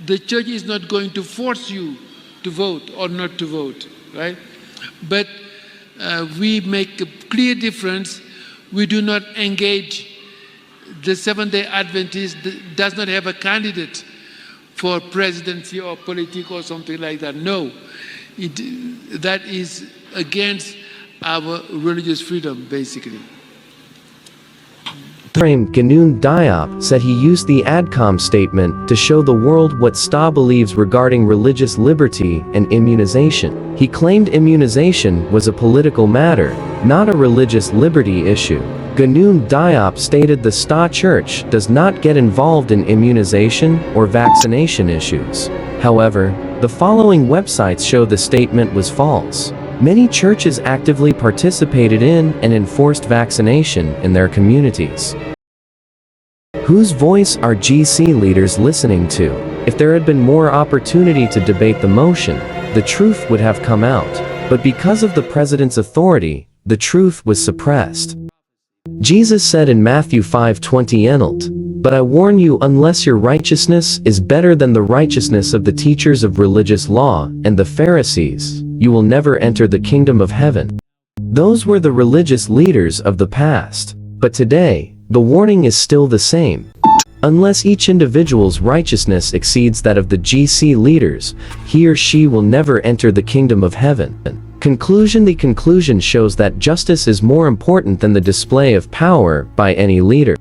The church is not going to force you to vote or not to vote, right? But we make a clear difference. We do not engage the Seventh-day Adventist does not have a candidate for presidency or politics or something like that. No, that is against our religious freedom, basically. Ganoon Diop said he used the ADCOM statement to show the world what SDA believes regarding religious liberty and immunization. He claimed immunization was a political matter, not a religious liberty issue. Ganoon Diop stated the SDA Church does not get involved in immunization or vaccination issues. However, the following websites show the statement was false. Many churches actively participated in and enforced vaccination in their communities. Whose voice are GC leaders listening to? If there had been more opportunity to debate the motion, the truth would have come out. But because of the president's authority, the truth was suppressed. Jesus said in Matthew 5:20, "But I warn you, unless your righteousness is better than the righteousness of the teachers of religious law and the Pharisees, you will never enter the kingdom of heaven." Those were the religious leaders of the past. But today, the warning is still the same. Unless each individual's righteousness exceeds that of the GC leaders, he or she will never enter the kingdom of heaven. Conclusion: the conclusion shows that justice is more important than the display of power by any leader.